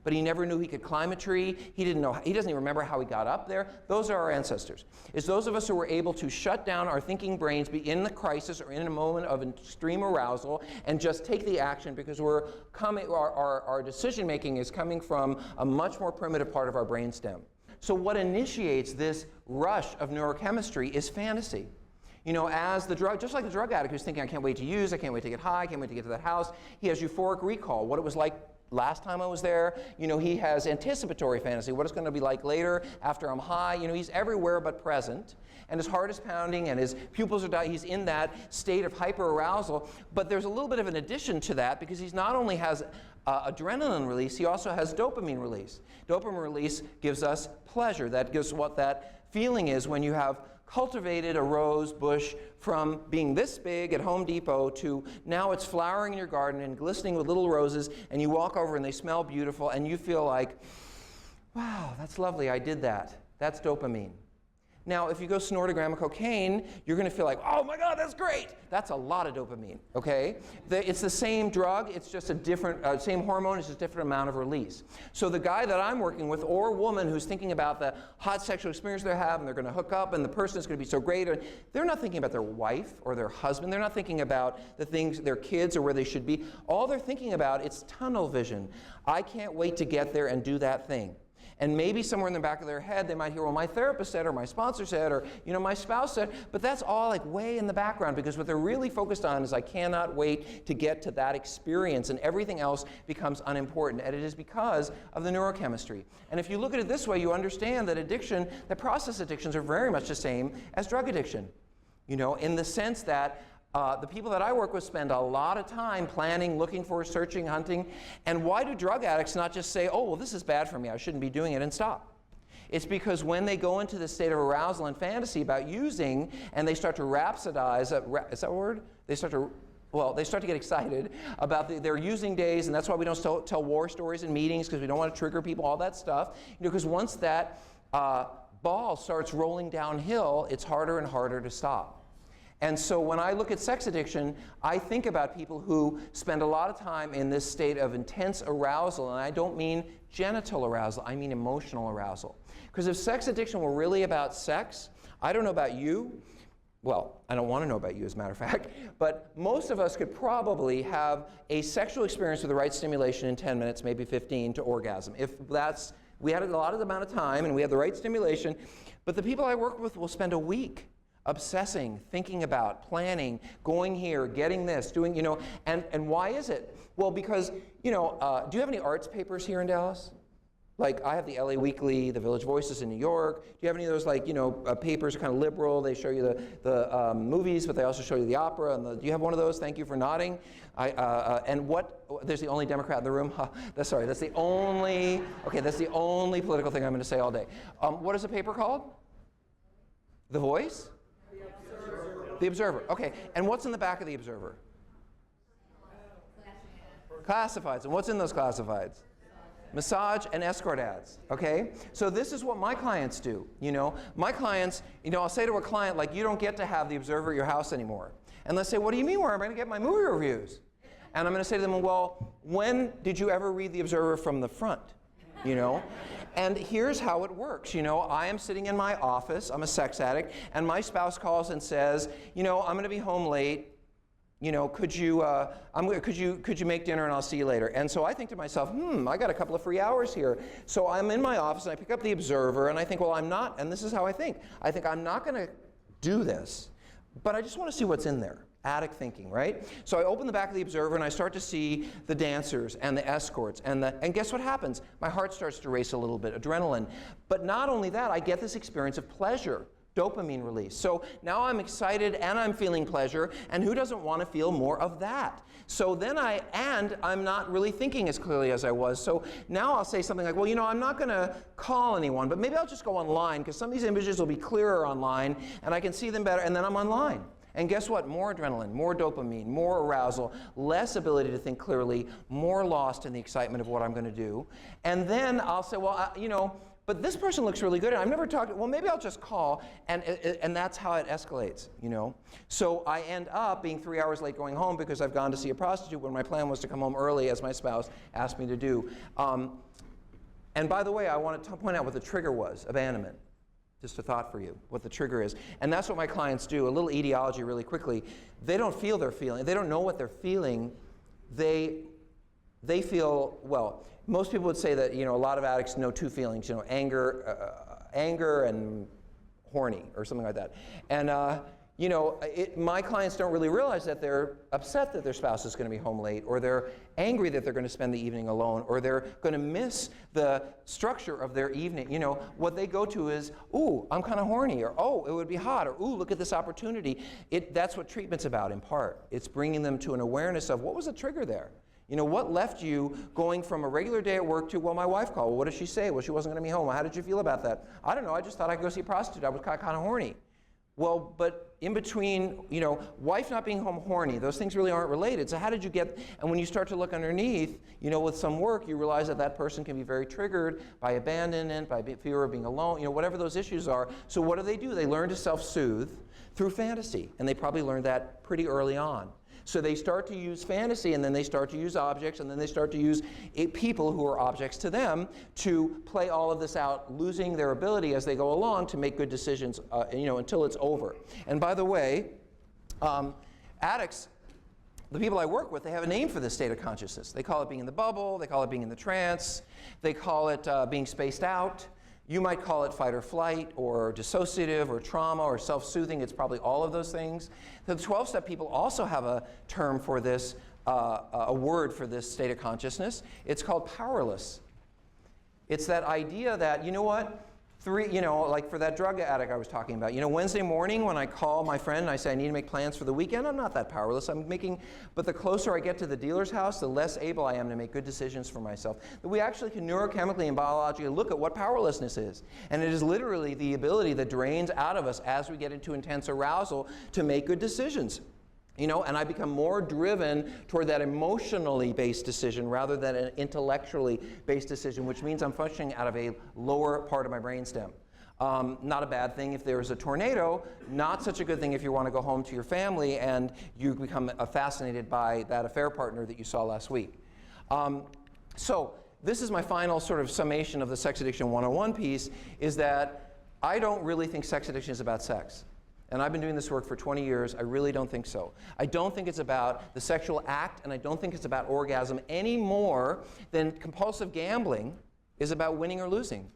But he never knew he could climb a tree. He doesn't even remember how he got up there. Those are our ancestors. It's those of us who were able to shut down our thinking brains, be in the crisis or in a moment of extreme arousal, and just take the action because our decision making is coming from a much more primitive part of our brainstem. So what initiates this rush of neurochemistry is fantasy. As just like the drug addict who's thinking, I can't wait to use, I can't wait to get high, I can't wait to get to that house, he has euphoric recall, what it was like last time I was there. He has anticipatory fantasy, what it's going to be like later after I'm high. He's everywhere but present, and his heart is pounding and his pupils are dying. He's in that state of hyperarousal, but there's a little bit of an addition to that because he's not only has adrenaline release, he also has dopamine release. Dopamine release gives us pleasure. That gives what that feeling is when you have cultivated a rose bush from being this big at Home Depot to now it's flowering in your garden and glistening with little roses, and you walk over and they smell beautiful and you feel like, wow, that's lovely, I did that. That's dopamine. Now, if you go snort a gram of cocaine, you're going to feel like, oh my God, that's great. That's a lot of dopamine, okay? It's the same drug, it's just a different, same hormone, it's just a different amount of release. So the guy that I'm working with, or woman who's thinking about the hot sexual experience they have, and they're going to hook up, and the person is going to be so great, and they're not thinking about their wife or their husband, they're not thinking about the things, their kids or where they should be. All they're thinking about, it's tunnel vision. I can't wait to get there and do that thing. And maybe somewhere in the back of their head, they might hear, well, my therapist said, or my sponsor said, or my spouse said, but that's all like way in the background because what they're really focused on is I cannot wait to get to that experience, and everything else becomes unimportant. And it is because of the neurochemistry. And if you look at it this way, you understand that process addictions are very much the same as drug addiction, in the sense that the people that I work with spend a lot of time planning, looking for, searching, hunting. And why do drug addicts not just say, oh, well, this is bad for me, I shouldn't be doing it, and stop? It's because when they go into this state of arousal and fantasy about using, and they start to rhapsodize, is that a word? They start to get excited about their using days, and that's why we don't tell war stories in meetings, because we don't want to trigger people, all that stuff. Because once that ball starts rolling downhill, it's harder and harder to stop. And so when I look at sex addiction, I think about people who spend a lot of time in this state of intense arousal, and I don't mean genital arousal, I mean emotional arousal. Because if sex addiction were really about sex, I don't know about you, well, I don't want to know about you as a matter of fact, but most of us could probably have a sexual experience with the right stimulation in 10 minutes, maybe 15, to orgasm. If we had a lot of the amount of time and we had the right stimulation, but the people I work with will spend a week obsessing, thinking about, planning, going here, getting this, doing, and why is it? Well, because, do you have any arts papers here in Dallas? Like, I have the LA Weekly, the Village Voices in New York. Do you have any of those, like, papers, kind of liberal? They show you the movies, but they also show you the opera. And do you have one of those? Thank you for nodding. There's the only Democrat in the room? That's the only political thing I'm going to say all day. What is the paper called? The Voice? The Observer. Okay, and what's in the back of the Observer? Classifieds. And what's in those classifieds? Massage and escort ads, okay? So this is what my clients do, My clients, I'll say to a client, like, you don't get to have the Observer at your house anymore. And let's say, what do you mean, where am I going to get my movie reviews? And I'm going to say to them, well, when did you ever read the Observer from the front, And here's how it works, I am sitting in my office, I'm a sex addict, and my spouse calls and says, I'm going to be home late, could you make dinner and I'll see you later? And so I think to myself, I got a couple of free hours here. So I'm in my office and I pick up the Observer and I think, well, I'm not, and this is how I think I'm not going to do this, but I just want to see what's in there. Addict thinking, right? So I open the back of the Observer and I start to see the dancers and the escorts and guess what happens? My heart starts to race a little bit, adrenaline. But not only that, I get this experience of pleasure, dopamine release. So now I'm excited and I'm feeling pleasure, and who doesn't want to feel more of that? So then I'm not really thinking as clearly as I was. So now I'll say something like, well, I'm not going to call anyone, but maybe I'll just go online because some of these images will be clearer online and I can see them better, and then I'm online. And guess what? More adrenaline, more dopamine, more arousal, less ability to think clearly, more lost in the excitement of what I'm going to do. And then I'll say, well, but this person looks really good, and I've never talked to, well, maybe I'll just call, and that's how it escalates, So I end up being 3 hours late going home because I've gone to see a prostitute when my plan was to come home early, as my spouse asked me to do. And by the way, I want to point out what the trigger was, abandonment. Just a thought for you, what the trigger is. And that's what my clients do. A little etiology really quickly. They don't feel they're feeling. They don't know what they're feeling. They feel, well, most people would say that, a lot of addicts know two feelings, anger and horny or something like that. And, my clients don't really realize that they're upset that their spouse is going to be home late, or they're angry that they're going to spend the evening alone, or they're going to miss the structure of their evening. What they go to is, ooh, I'm kind of horny, or oh, it would be hot, or ooh, look at this opportunity. That's what treatment's about in part. It's bringing them to an awareness of what was the trigger there. What left you going from a regular day at work to, well, my wife called. Well, what did she say? Well, she wasn't going to be home. How did you feel about that? I don't know. I just thought I'd go see a prostitute. I was kind of horny. Well, but in between, wife not being home, horny, those things really aren't related. So how did you get, and when you start to look underneath, with some work, you realize that person can be very triggered by abandonment, by fear of being alone, whatever those issues are. So what do? They learn to self-soothe through fantasy, and they probably learned that pretty early on. So they start to use fantasy, and then they start to use objects, and then they start to use people who are objects to them to play all of this out, losing their ability as they go along to make good decisions, until it's over. And by the way, addicts, the people I work with, they have a name for this state of consciousness. They call it being in the bubble, they call it being in the trance, they call it being spaced out. You might call it fight or flight, or dissociative, or trauma, or self-soothing. It's probably all of those things. The 12-step people also have a term for this, a word for this state of consciousness. It's called powerless. It's that idea that, like for that drug addict I was talking about, Wednesday morning when I call my friend and I say I need to make plans for the weekend, I'm not that powerless. But the closer I get to the dealer's house, the less able I am to make good decisions for myself. That we actually can neurochemically and biologically look at what powerlessness is. And it is literally the ability that drains out of us as we get into intense arousal to make good decisions. And I become more driven toward that emotionally based decision rather than an intellectually based decision, which means I'm functioning out of a lower part of my brainstem. Not a bad thing if there's a tornado, not such a good thing if you want to go home to your family and you become fascinated by that affair partner that you saw last week. So this is my final sort of summation of the Sex Addiction 101 piece, is that I don't really think sex addiction is about sex. and I've been doing this work for 20 years, I really don't think so. I don't think it's about the sexual act, and I don't think it's about orgasm any more than compulsive gambling is about winning or losing.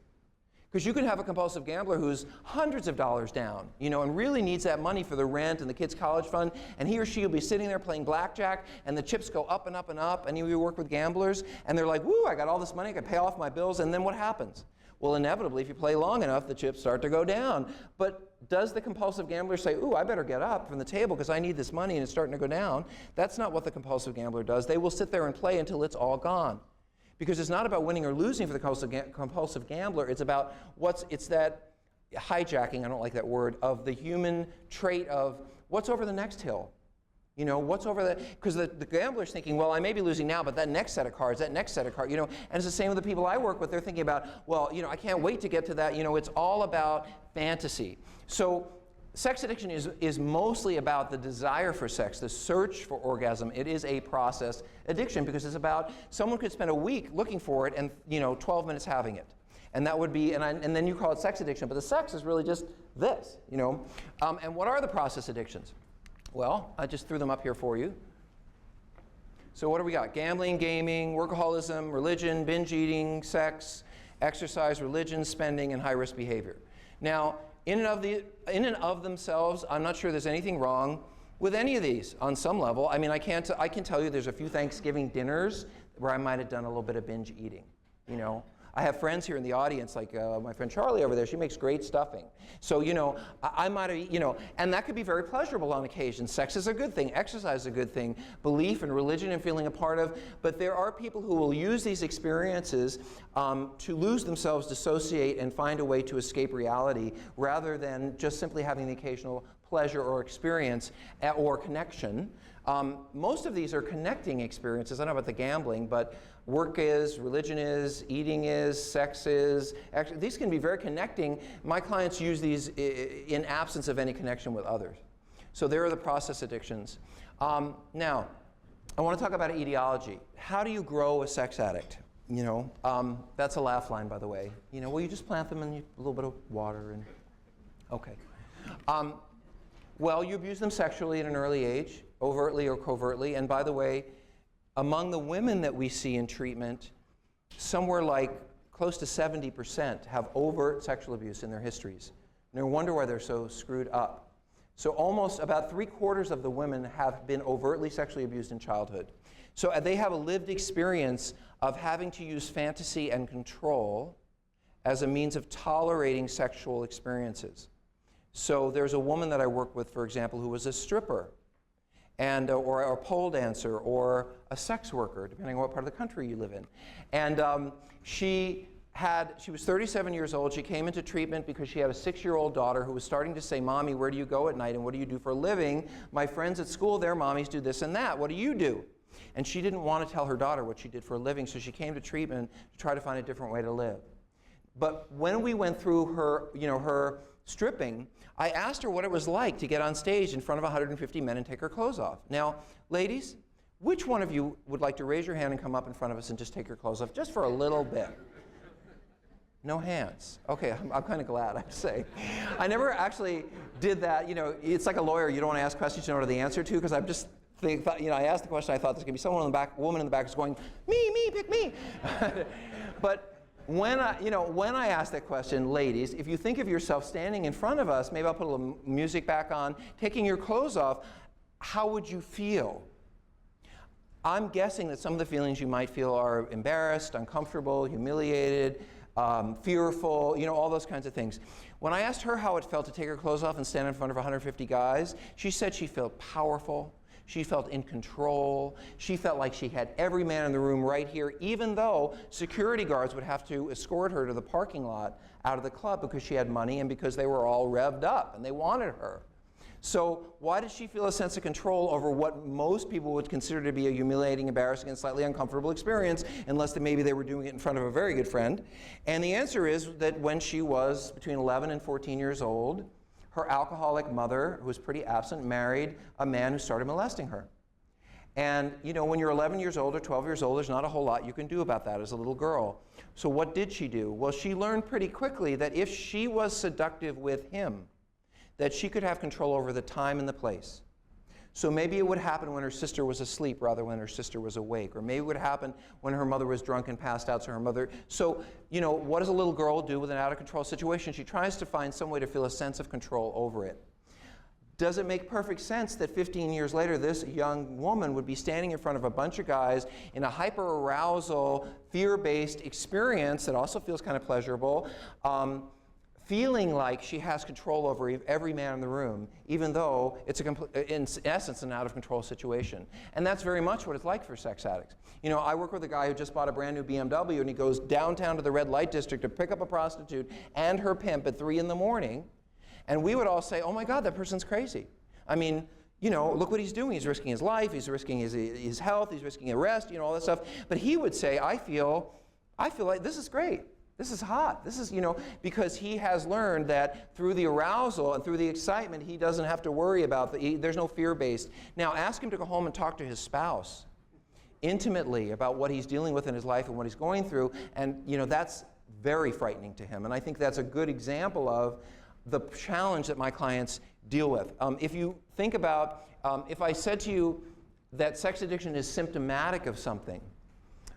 Because you can have a compulsive gambler who's hundreds of dollars down, and really needs that money for the rent and the kids' college fund, and he or she will be sitting there playing blackjack, and the chips go up and up and up, and you work with gamblers, and they're like, woo, I got all this money, I can pay off my bills, and then what happens? Well, inevitably, if you play long enough, the chips start to go down. But does the compulsive gambler say, ooh, I better get up from the table because I need this money and it's starting to go down? That's not what the compulsive gambler does. They will sit there and play until it's all gone. Because it's not about winning or losing for the compulsive gambler. It's about it's that hijacking, I don't like that word, of the human trait of what's over the next hill. What's over the, because the gambler's thinking, well, I may be losing now, but that next set of cards, and it's the same with the people I work with. They're thinking about, well, I can't wait to get to that. It's all about fantasy. So sex addiction is mostly about the desire for sex, the search for orgasm. It is a process addiction because it's about someone could spend a week looking for it and 12 minutes having it. And that would be, and then you call it sex addiction, but the sex is really just this, And what are the process addictions? Well, I just threw them up here for you. So what do we got? Gambling, gaming, workaholism, religion, binge eating, sex, exercise, religion, spending, and high-risk behavior. Now, in and of themselves, I'm not sure there's anything wrong with any of these on some level. I mean, I can tell you there's a few Thanksgiving dinners where I might have done a little bit of binge eating, I have friends here in the audience, like my friend Charlie over there. She makes great stuffing. So, I might have, and that could be very pleasurable on occasion. Sex is a good thing. Exercise is a good thing. Belief and religion and feeling a part of. But there are people who will use these experiences to lose themselves, dissociate, and find a way to escape reality rather than just simply having the occasional pleasure or experience or connection. Most of these are connecting experiences. I don't know about the gambling, but work is, religion is, eating is, sex is. These can be very connecting. My clients use these in absence of any connection with others. So there are the process addictions. Now, I want to talk about etiology. How do you grow a sex addict? That's a laugh line, by the way. Well, you just plant them in a little bit of water and, okay. Well, you abuse them sexually at an early age, overtly or covertly. And by the way, among the women that we see in treatment, somewhere like close to 70% have overt sexual abuse in their histories. No wonder why they're so screwed up. So almost about 3/4 of the women have been overtly sexually abused in childhood. So they have a lived experience of having to use fantasy and control as a means of tolerating sexual experiences. So there's a woman that I work with, for example, who was a stripper, and or a pole dancer, or a sex worker, depending on what part of the country you live in. And she was 37 years old. She came into treatment because she had a 6-year-old daughter who was starting to say, Mommy, where do you go at night and what do you do for a living? My friends at school, their mommies do this and that. What do you do? And she didn't want to tell her daughter what she did for a living, so she came to treatment to try to find a different way to live. But when we went through her, her stripping, I asked her what it was like to get on stage in front of 150 men and take her clothes off. Now, ladies, which one of you would like to raise your hand and come up in front of us and just take your clothes off, just for a little bit? No hands. Okay, I'm kind of glad, I have to say. I never actually did that. It's like a lawyer. You don't want to ask questions you don't know the answer to, because I'm just I asked the question, I thought there's going to be someone in the back, woman in the back is going, me, pick me. But when I ask that question, ladies, if you think of yourself standing in front of us, maybe I'll put a little music back on, taking your clothes off, how would you feel? I'm guessing that some of the feelings you might feel are embarrassed, uncomfortable, humiliated, fearful, all those kinds of things. When I asked her how it felt to take her clothes off and stand in front of 150 guys, she said she felt powerful. She felt in control. She felt like she had every man in the room right here, even though security guards would have to escort her to the parking lot out of the club because she had money and because they were all revved up and they wanted her. So why did she feel a sense of control over what most people would consider to be a humiliating, embarrassing, and slightly uncomfortable experience, unless maybe they were doing it in front of a very good friend? And the answer is that when she was between 11 and 14 years old, her alcoholic mother, who was pretty absent, married a man who started molesting her. And when you're 11 years old or 12 years old, there's not a whole lot you can do about that as a little girl. So what did she do? Well, she learned pretty quickly that if she was seductive with him, that she could have control over the time and the place. So maybe it would happen when her sister was asleep rather than when her sister was awake. Or maybe it would happen when her mother was drunk and passed out, so her mother... So, you know, what does a little girl do with an out-of-control situation? She tries to find some way to feel a sense of control over it. Does it make perfect sense that 15 years later this young woman would be standing in front of a bunch of guys in a hyper-arousal, fear-based experience that also feels kind of pleasurable, feeling like she has control over every man in the room, even though it's in essence an out-of-control situation? And that's very much what it's like for sex addicts. You know, I work with a guy who just bought a brand new BMW, and he goes downtown to the red light district to pick up a prostitute and her pimp at 3 in the morning. And we would all say, oh my God, that person's crazy. I mean, you know, look what he's doing. He's risking his life, he's risking his health, he's risking arrest, you know, all that stuff. But he would say, I feel like this is great. This is hot. This is, you know, because he has learned that through the arousal and through the excitement, he doesn't have to worry about there's no fear-based. Now, ask him to go home and talk to his spouse intimately about what he's dealing with in his life and what he's going through. And, you know, that's very frightening to him. And I think that's a good example of the challenge that my clients deal with. If you think about, if I said to you that sex addiction is symptomatic of something,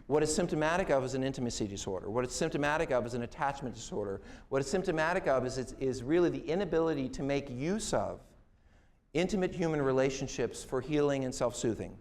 what it's symptomatic of is an intimacy disorder. What it's symptomatic of is an attachment disorder. What it's symptomatic of is really the inability to make use of intimate human relationships for healing and self-soothing,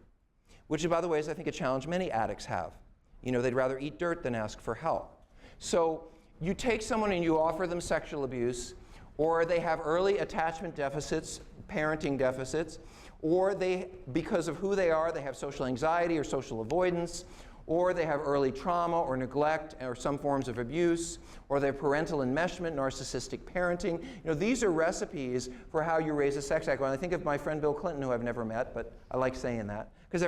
which, by the way, is, I think, a challenge many addicts have. You know, they'd rather eat dirt than ask for help. So you take someone and you offer them sexual abuse, or they have early attachment deficits, parenting deficits, or they, because of who they are, they have social anxiety or social avoidance, or they have early trauma or neglect or some forms of abuse, or they have parental enmeshment, narcissistic parenting. You know, these are recipes for how you raise a sex addict. When I think of my friend Bill Clinton, who I've never met, but I like saying that, because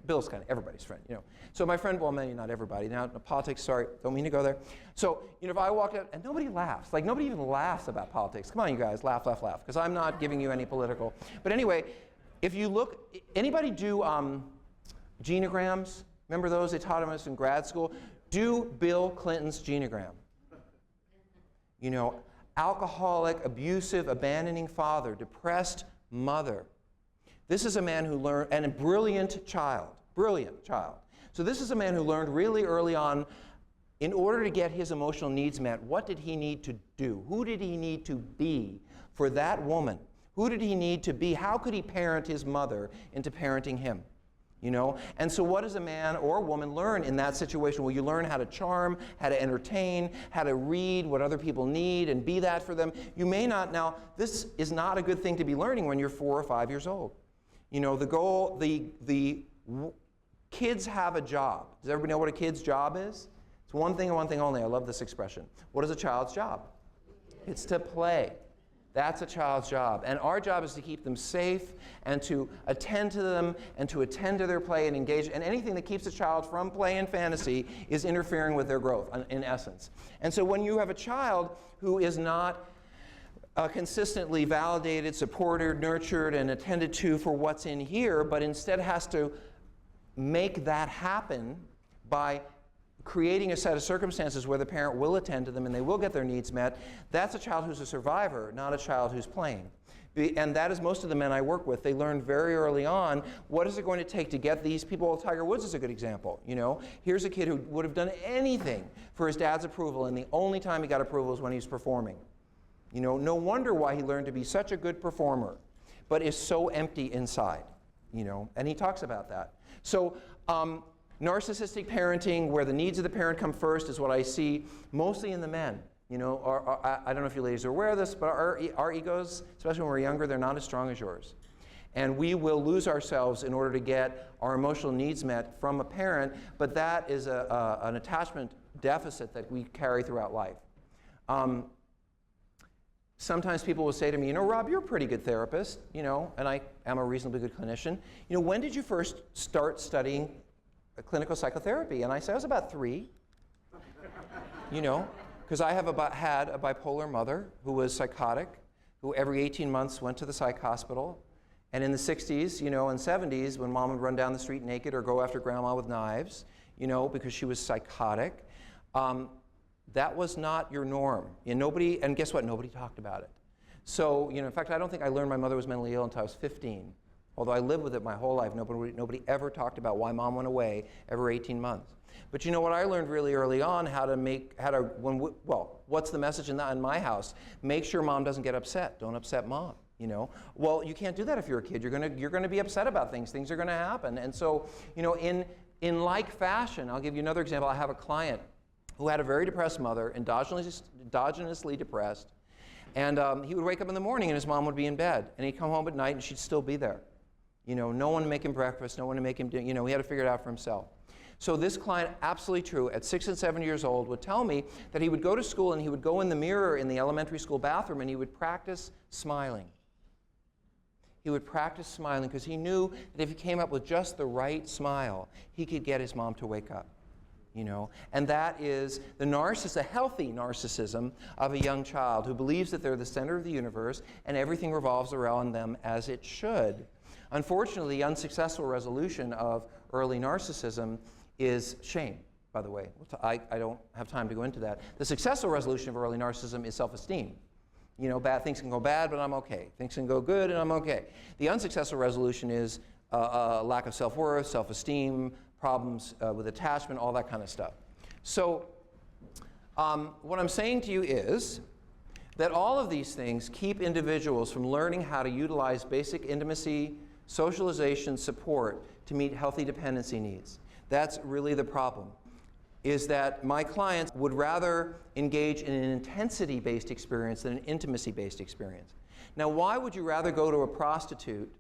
Bill's kind of everybody's friend, you know. So my friend, well, maybe not everybody. Now, politics, sorry, don't mean to go there. So, you know, if I walked out, and nobody laughs, like nobody even laughs about politics. Come on, you guys, laugh, laugh, laugh, because I'm not giving you any political. But anyway, if you look, anybody do genograms? Remember those? They taught us in grad school. Do Bill Clinton's genogram. You know, alcoholic, abusive, abandoning father, depressed mother. This is a man who learned, and a brilliant child. So this is a man who learned really early on, in order to get his emotional needs met, what did he need to do? Who did he need to be for that woman? Who did he need to be? How could he parent his mother into parenting him? You know? And so what does a man or a woman learn in that situation? Well, you learn how to charm, how to entertain, how to read what other people need and be that for them. You may not, now, this is not a good thing to be learning when you're 4 or 5 years old. You know, the goal, the kids have a job. Does everybody know what a kid's job is? It's one thing and one thing only. I love this expression. What is a child's job? It's to play. That's a child's job. And our job is to keep them safe and to attend to them and to attend to their play and engage. And anything that keeps a child from play and fantasy is interfering with their growth, in essence. And so when you have a child who is not consistently validated, supported, nurtured, and attended to for what's in here, but instead has to make that happen by creating a set of circumstances where the parent will attend to them and they will get their needs met, that's a child who's a survivor, not a child who's playing. And that is most of the men I work with. They learn very early on, what is it going to take to get these people? Well, Tiger Woods is a good example. You know, here's a kid who would have done anything for his dad's approval, and the only time he got approval was when he was performing. You know, no wonder why he learned to be such a good performer, but is so empty inside, you know, and he talks about that. So, narcissistic parenting, where the needs of the parent come first, is what I see mostly in the men. You know, I don't know if you ladies are aware of this, but our egos, especially when we're younger, they're not as strong as yours. And we will lose ourselves in order to get our emotional needs met from a parent, but that is an attachment deficit that we carry throughout life. Sometimes people will say to me, you know, Rob, you're a pretty good therapist, you know, and I am a reasonably good clinician. You know, when did you first start studying clinical psychotherapy? And I say, I was about 3, you know, because I have had a bipolar mother who was psychotic, who every 18 months went to the psych hospital. And in the 60s, you know, and 70s, when mom would run down the street naked or go after grandma with knives, you know, because she was psychotic, that was not your norm. And guess what? Nobody talked about it. So, in fact, I don't think I learned my mother was mentally ill until I was 15. Although I lived with it my whole life, nobody ever talked about why mom went away every 18 months. But what I learned really early on, what's the message in my house? Make sure mom doesn't get upset. Don't upset mom. Well, you can't do that if you're a kid. You're gonna be upset about things. Things are gonna happen. And so, in like fashion, I'll give you another example. I have a client who had a very depressed mother, endogenously depressed, and he would wake up in the morning and his mom would be in bed, and he'd come home at night and she'd still be there. No one to make him breakfast, no one to make him he had to figure it out for himself. So this client, absolutely true, at 6 and 7 years old, would tell me that he would go to school and he would go in the mirror in the elementary school bathroom and he would practice smiling. He would practice smiling because he knew that if he came up with just the right smile, he could get his mom to wake up. And that is the healthy narcissism of a young child who believes that they're the center of the universe and everything revolves around them as it should. Unfortunately, the unsuccessful resolution of early narcissism is shame, by the way. I don't have time to go into that. The successful resolution of early narcissism is self-esteem. Bad things can go bad, but I'm okay. Things can go good, and I'm okay. The unsuccessful resolution is lack of self-worth, self-esteem, problems with attachment, all that kind of stuff. So what I'm saying to you is that all of these things keep individuals from learning how to utilize basic intimacy, socialization, support to meet healthy dependency needs. That's really the problem, is that my clients would rather engage in an intensity-based experience than an intimacy-based experience. Now, why would you rather go to a prostitute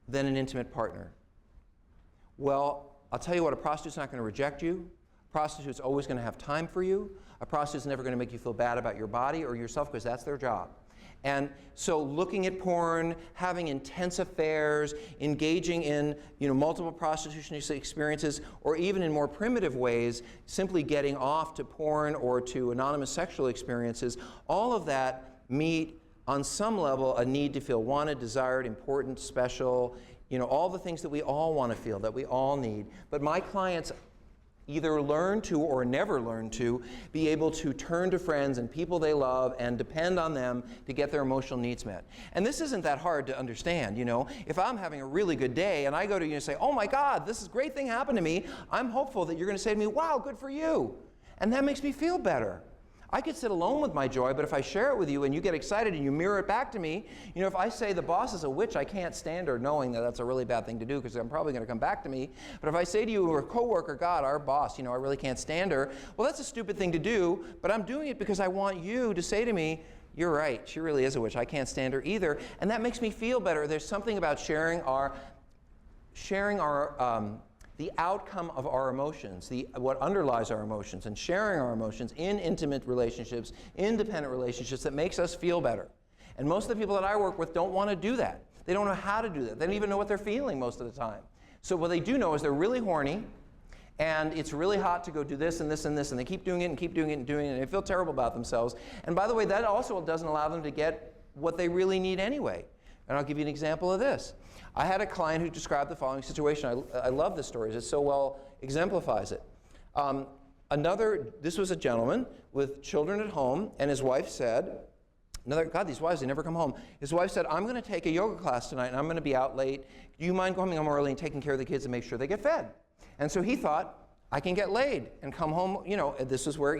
than an intimate partner? Well, I'll tell you what, a prostitute's not going to reject you. A prostitute's always going to have time for you. A prostitute's never going to make you feel bad about your body or yourself because that's their job. And so looking at porn, having intense affairs, engaging in multiple prostitution experiences, or even in more primitive ways, simply getting off to porn or to anonymous sexual experiences, all of that meet on some level a need to feel wanted, desired, important, special, all the things that we all want to feel, that we all need. But my clients either learn to or never learn to be able to turn to friends and people they love and depend on them to get their emotional needs met. And this isn't that hard to understand, If I'm having a really good day and I go to you and say, oh my God, this is a great thing happened to me, I'm hopeful that you're going to say to me, wow, good for you. And that makes me feel better. I could sit alone with my joy, but if I share it with you and you get excited and you mirror it back to me, if I say the boss is a witch, I can't stand her, knowing that that's a really bad thing to do because I'm probably going to come back to me. But if I say to you or a coworker, God, our boss, I really can't stand her, well, that's a stupid thing to do, but I'm doing it because I want you to say to me, you're right, she really is a witch, I can't stand her either, and that makes me feel better. There's something about sharing the outcome of our emotions, what underlies our emotions, and sharing our emotions in intimate relationships, independent relationships, that makes us feel better. And most of the people that I work with don't want to do that. They don't know how to do that. They don't even know what they're feeling most of the time. So what they do know is they're really horny, and it's really hot to go do this and this and this, and they keep doing it and keep doing it and doing it, and they feel terrible about themselves. And by the way, that also doesn't allow them to get what they really need anyway. And I'll give you an example of this. I had a client who described the following situation. I love this story. It so well exemplifies it. This was a gentleman with children at home, and his wife said, God, these wives, they never come home. His wife said, I'm going to take a yoga class tonight, and I'm going to be out late. Do you mind coming home early and taking care of the kids and make sure they get fed? And so he thought, I can get laid and come home, this is where,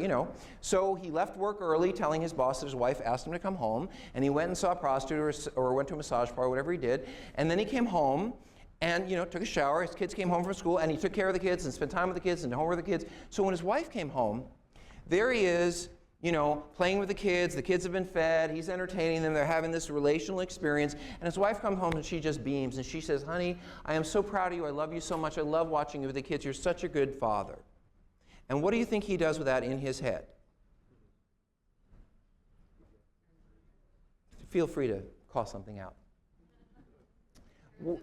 So he left work early, telling his boss that his wife asked him to come home, and he went and saw a prostitute or went to a massage parlor, whatever he did, and then he came home and, took a shower. His kids came home from school, and he took care of the kids and spent time with the kids and home with the kids. So when his wife came home, there he is, playing with the kids have been fed, he's entertaining them, they're having this relational experience, and his wife comes home and she just beams, and she says, honey, I am so proud of you, I love you so much, I love watching you with the kids, you're such a good father. And what do you think he does with that in his head? Feel free to call something out. Well,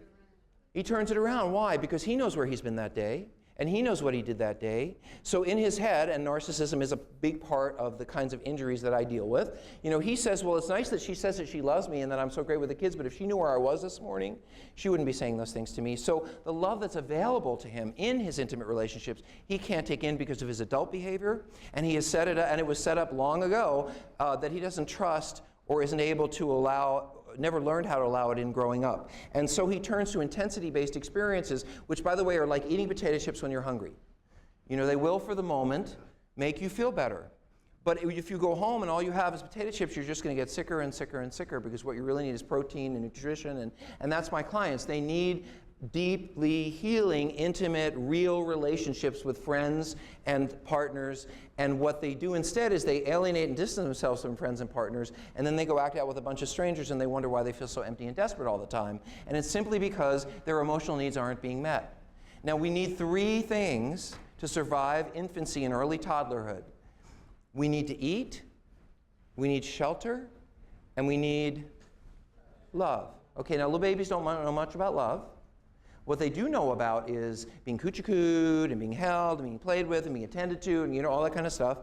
he turns it around. Why? Because he knows where he's been that day. And he knows what he did that day. So in his head, and narcissism is a big part of the kinds of injuries that I deal with, he says, well, it's nice that she says that she loves me and that I'm so great with the kids, but if she knew where I was this morning, she wouldn't be saying those things to me. So the love that's available to him in his intimate relationships, he can't take in because of his adult behavior, and he has set it up, and it was set up long ago, that he doesn't trust or isn't able to never learned how to allow it in growing up. And so he turns to intensity-based experiences, which, by the way, are like eating potato chips when you're hungry. You know, they will, for the moment, make you feel better. But if you go home and all you have is potato chips, you're just going to get sicker and sicker and sicker, because what you really need is protein and nutrition. And that's my clients. They need deeply healing, intimate, real relationships with friends and partners. And what they do instead is they alienate and distance themselves from friends and partners, and then they go act out with a bunch of strangers, and they wonder why they feel so empty and desperate all the time. And it's simply because their emotional needs aren't being met. Now, we need 3 things to survive infancy and early toddlerhood. We need to eat, we need shelter, and we need love. Okay, now little babies don't know much about love. What they do know about is being coochie-cooed and being held and being played with and being attended to, and all that kind of stuff.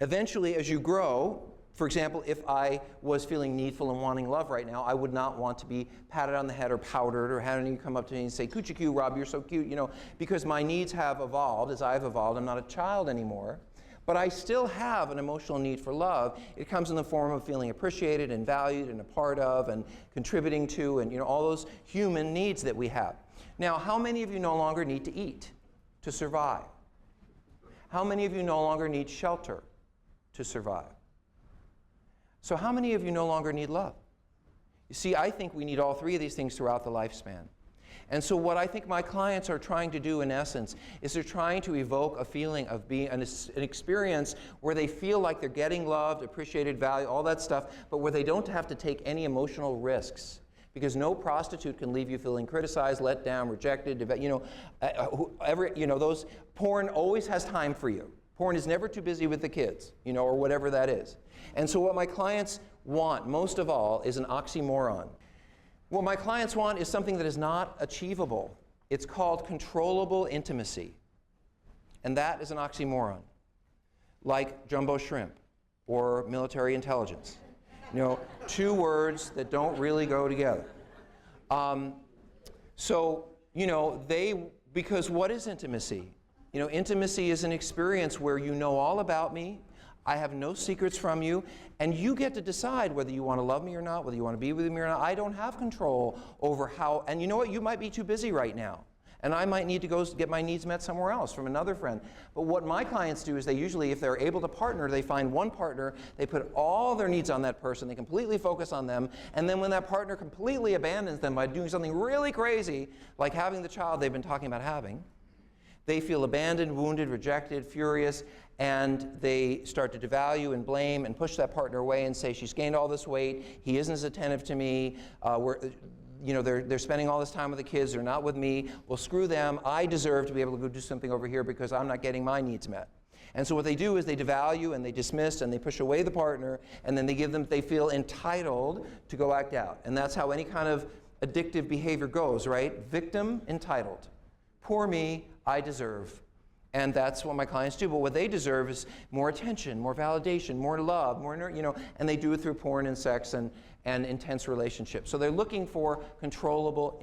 Eventually, as you grow, for example, if I was feeling needful and wanting love right now, I would not want to be patted on the head or powdered or having you come up to me and say, coochie-coo, Rob, you're so cute, because my needs have evolved. As I've evolved, I'm not a child anymore. But I still have an emotional need for love. It comes in the form of feeling appreciated and valued and a part of and contributing to, and all those human needs that we have. Now, how many of you no longer need to eat to survive? How many of you no longer need shelter to survive? So how many of you no longer need love? You see, I think we need all 3 of these things throughout the lifespan. And so what I think my clients are trying to do, in essence, is they're trying to evoke a feeling of being an experience where they feel like they're getting loved, appreciated, valued, all that stuff, but where they don't have to take any emotional risks. Because no prostitute can leave you feeling criticized, let down, rejected, those porn always has time for you. Porn is never too busy with the kids, or whatever that is. And so what my clients want most of all is an oxymoron. What my clients want is something that is not achievable. It's called controllable intimacy. And that is an oxymoron, like jumbo shrimp or military intelligence. 2 words that don't really go together. Because what is intimacy? Intimacy is an experience where you know all about me, I have no secrets from you, and you get to decide whether you want to love me or not, whether you want to be with me or not. I don't have control over how, and you know what, you might be too busy right now, and I might need to go get my needs met somewhere else from another friend. But what my clients do is they usually, if they're able to partner, they find one partner, they put all their needs on that person, they completely focus on them, and then when that partner completely abandons them by doing something really crazy, like having the child they've been talking about having, they feel abandoned, wounded, rejected, furious, and they start to devalue and blame and push that partner away and say, she's gained all this weight, he isn't as attentive to me, they're spending all this time with the kids, they're not with me, well, screw them, I deserve to be able to go do something over here because I'm not getting my needs met. And so what they do is they devalue and they dismiss and they push away the partner, and then they feel entitled to go act out. And that's how any kind of addictive behavior goes, right? Victim, entitled. Poor me, I deserve. And that's what my clients do. But what they deserve is more attention, more validation, more love, and they do it through porn and sex and intense relationships. So they're looking for controllable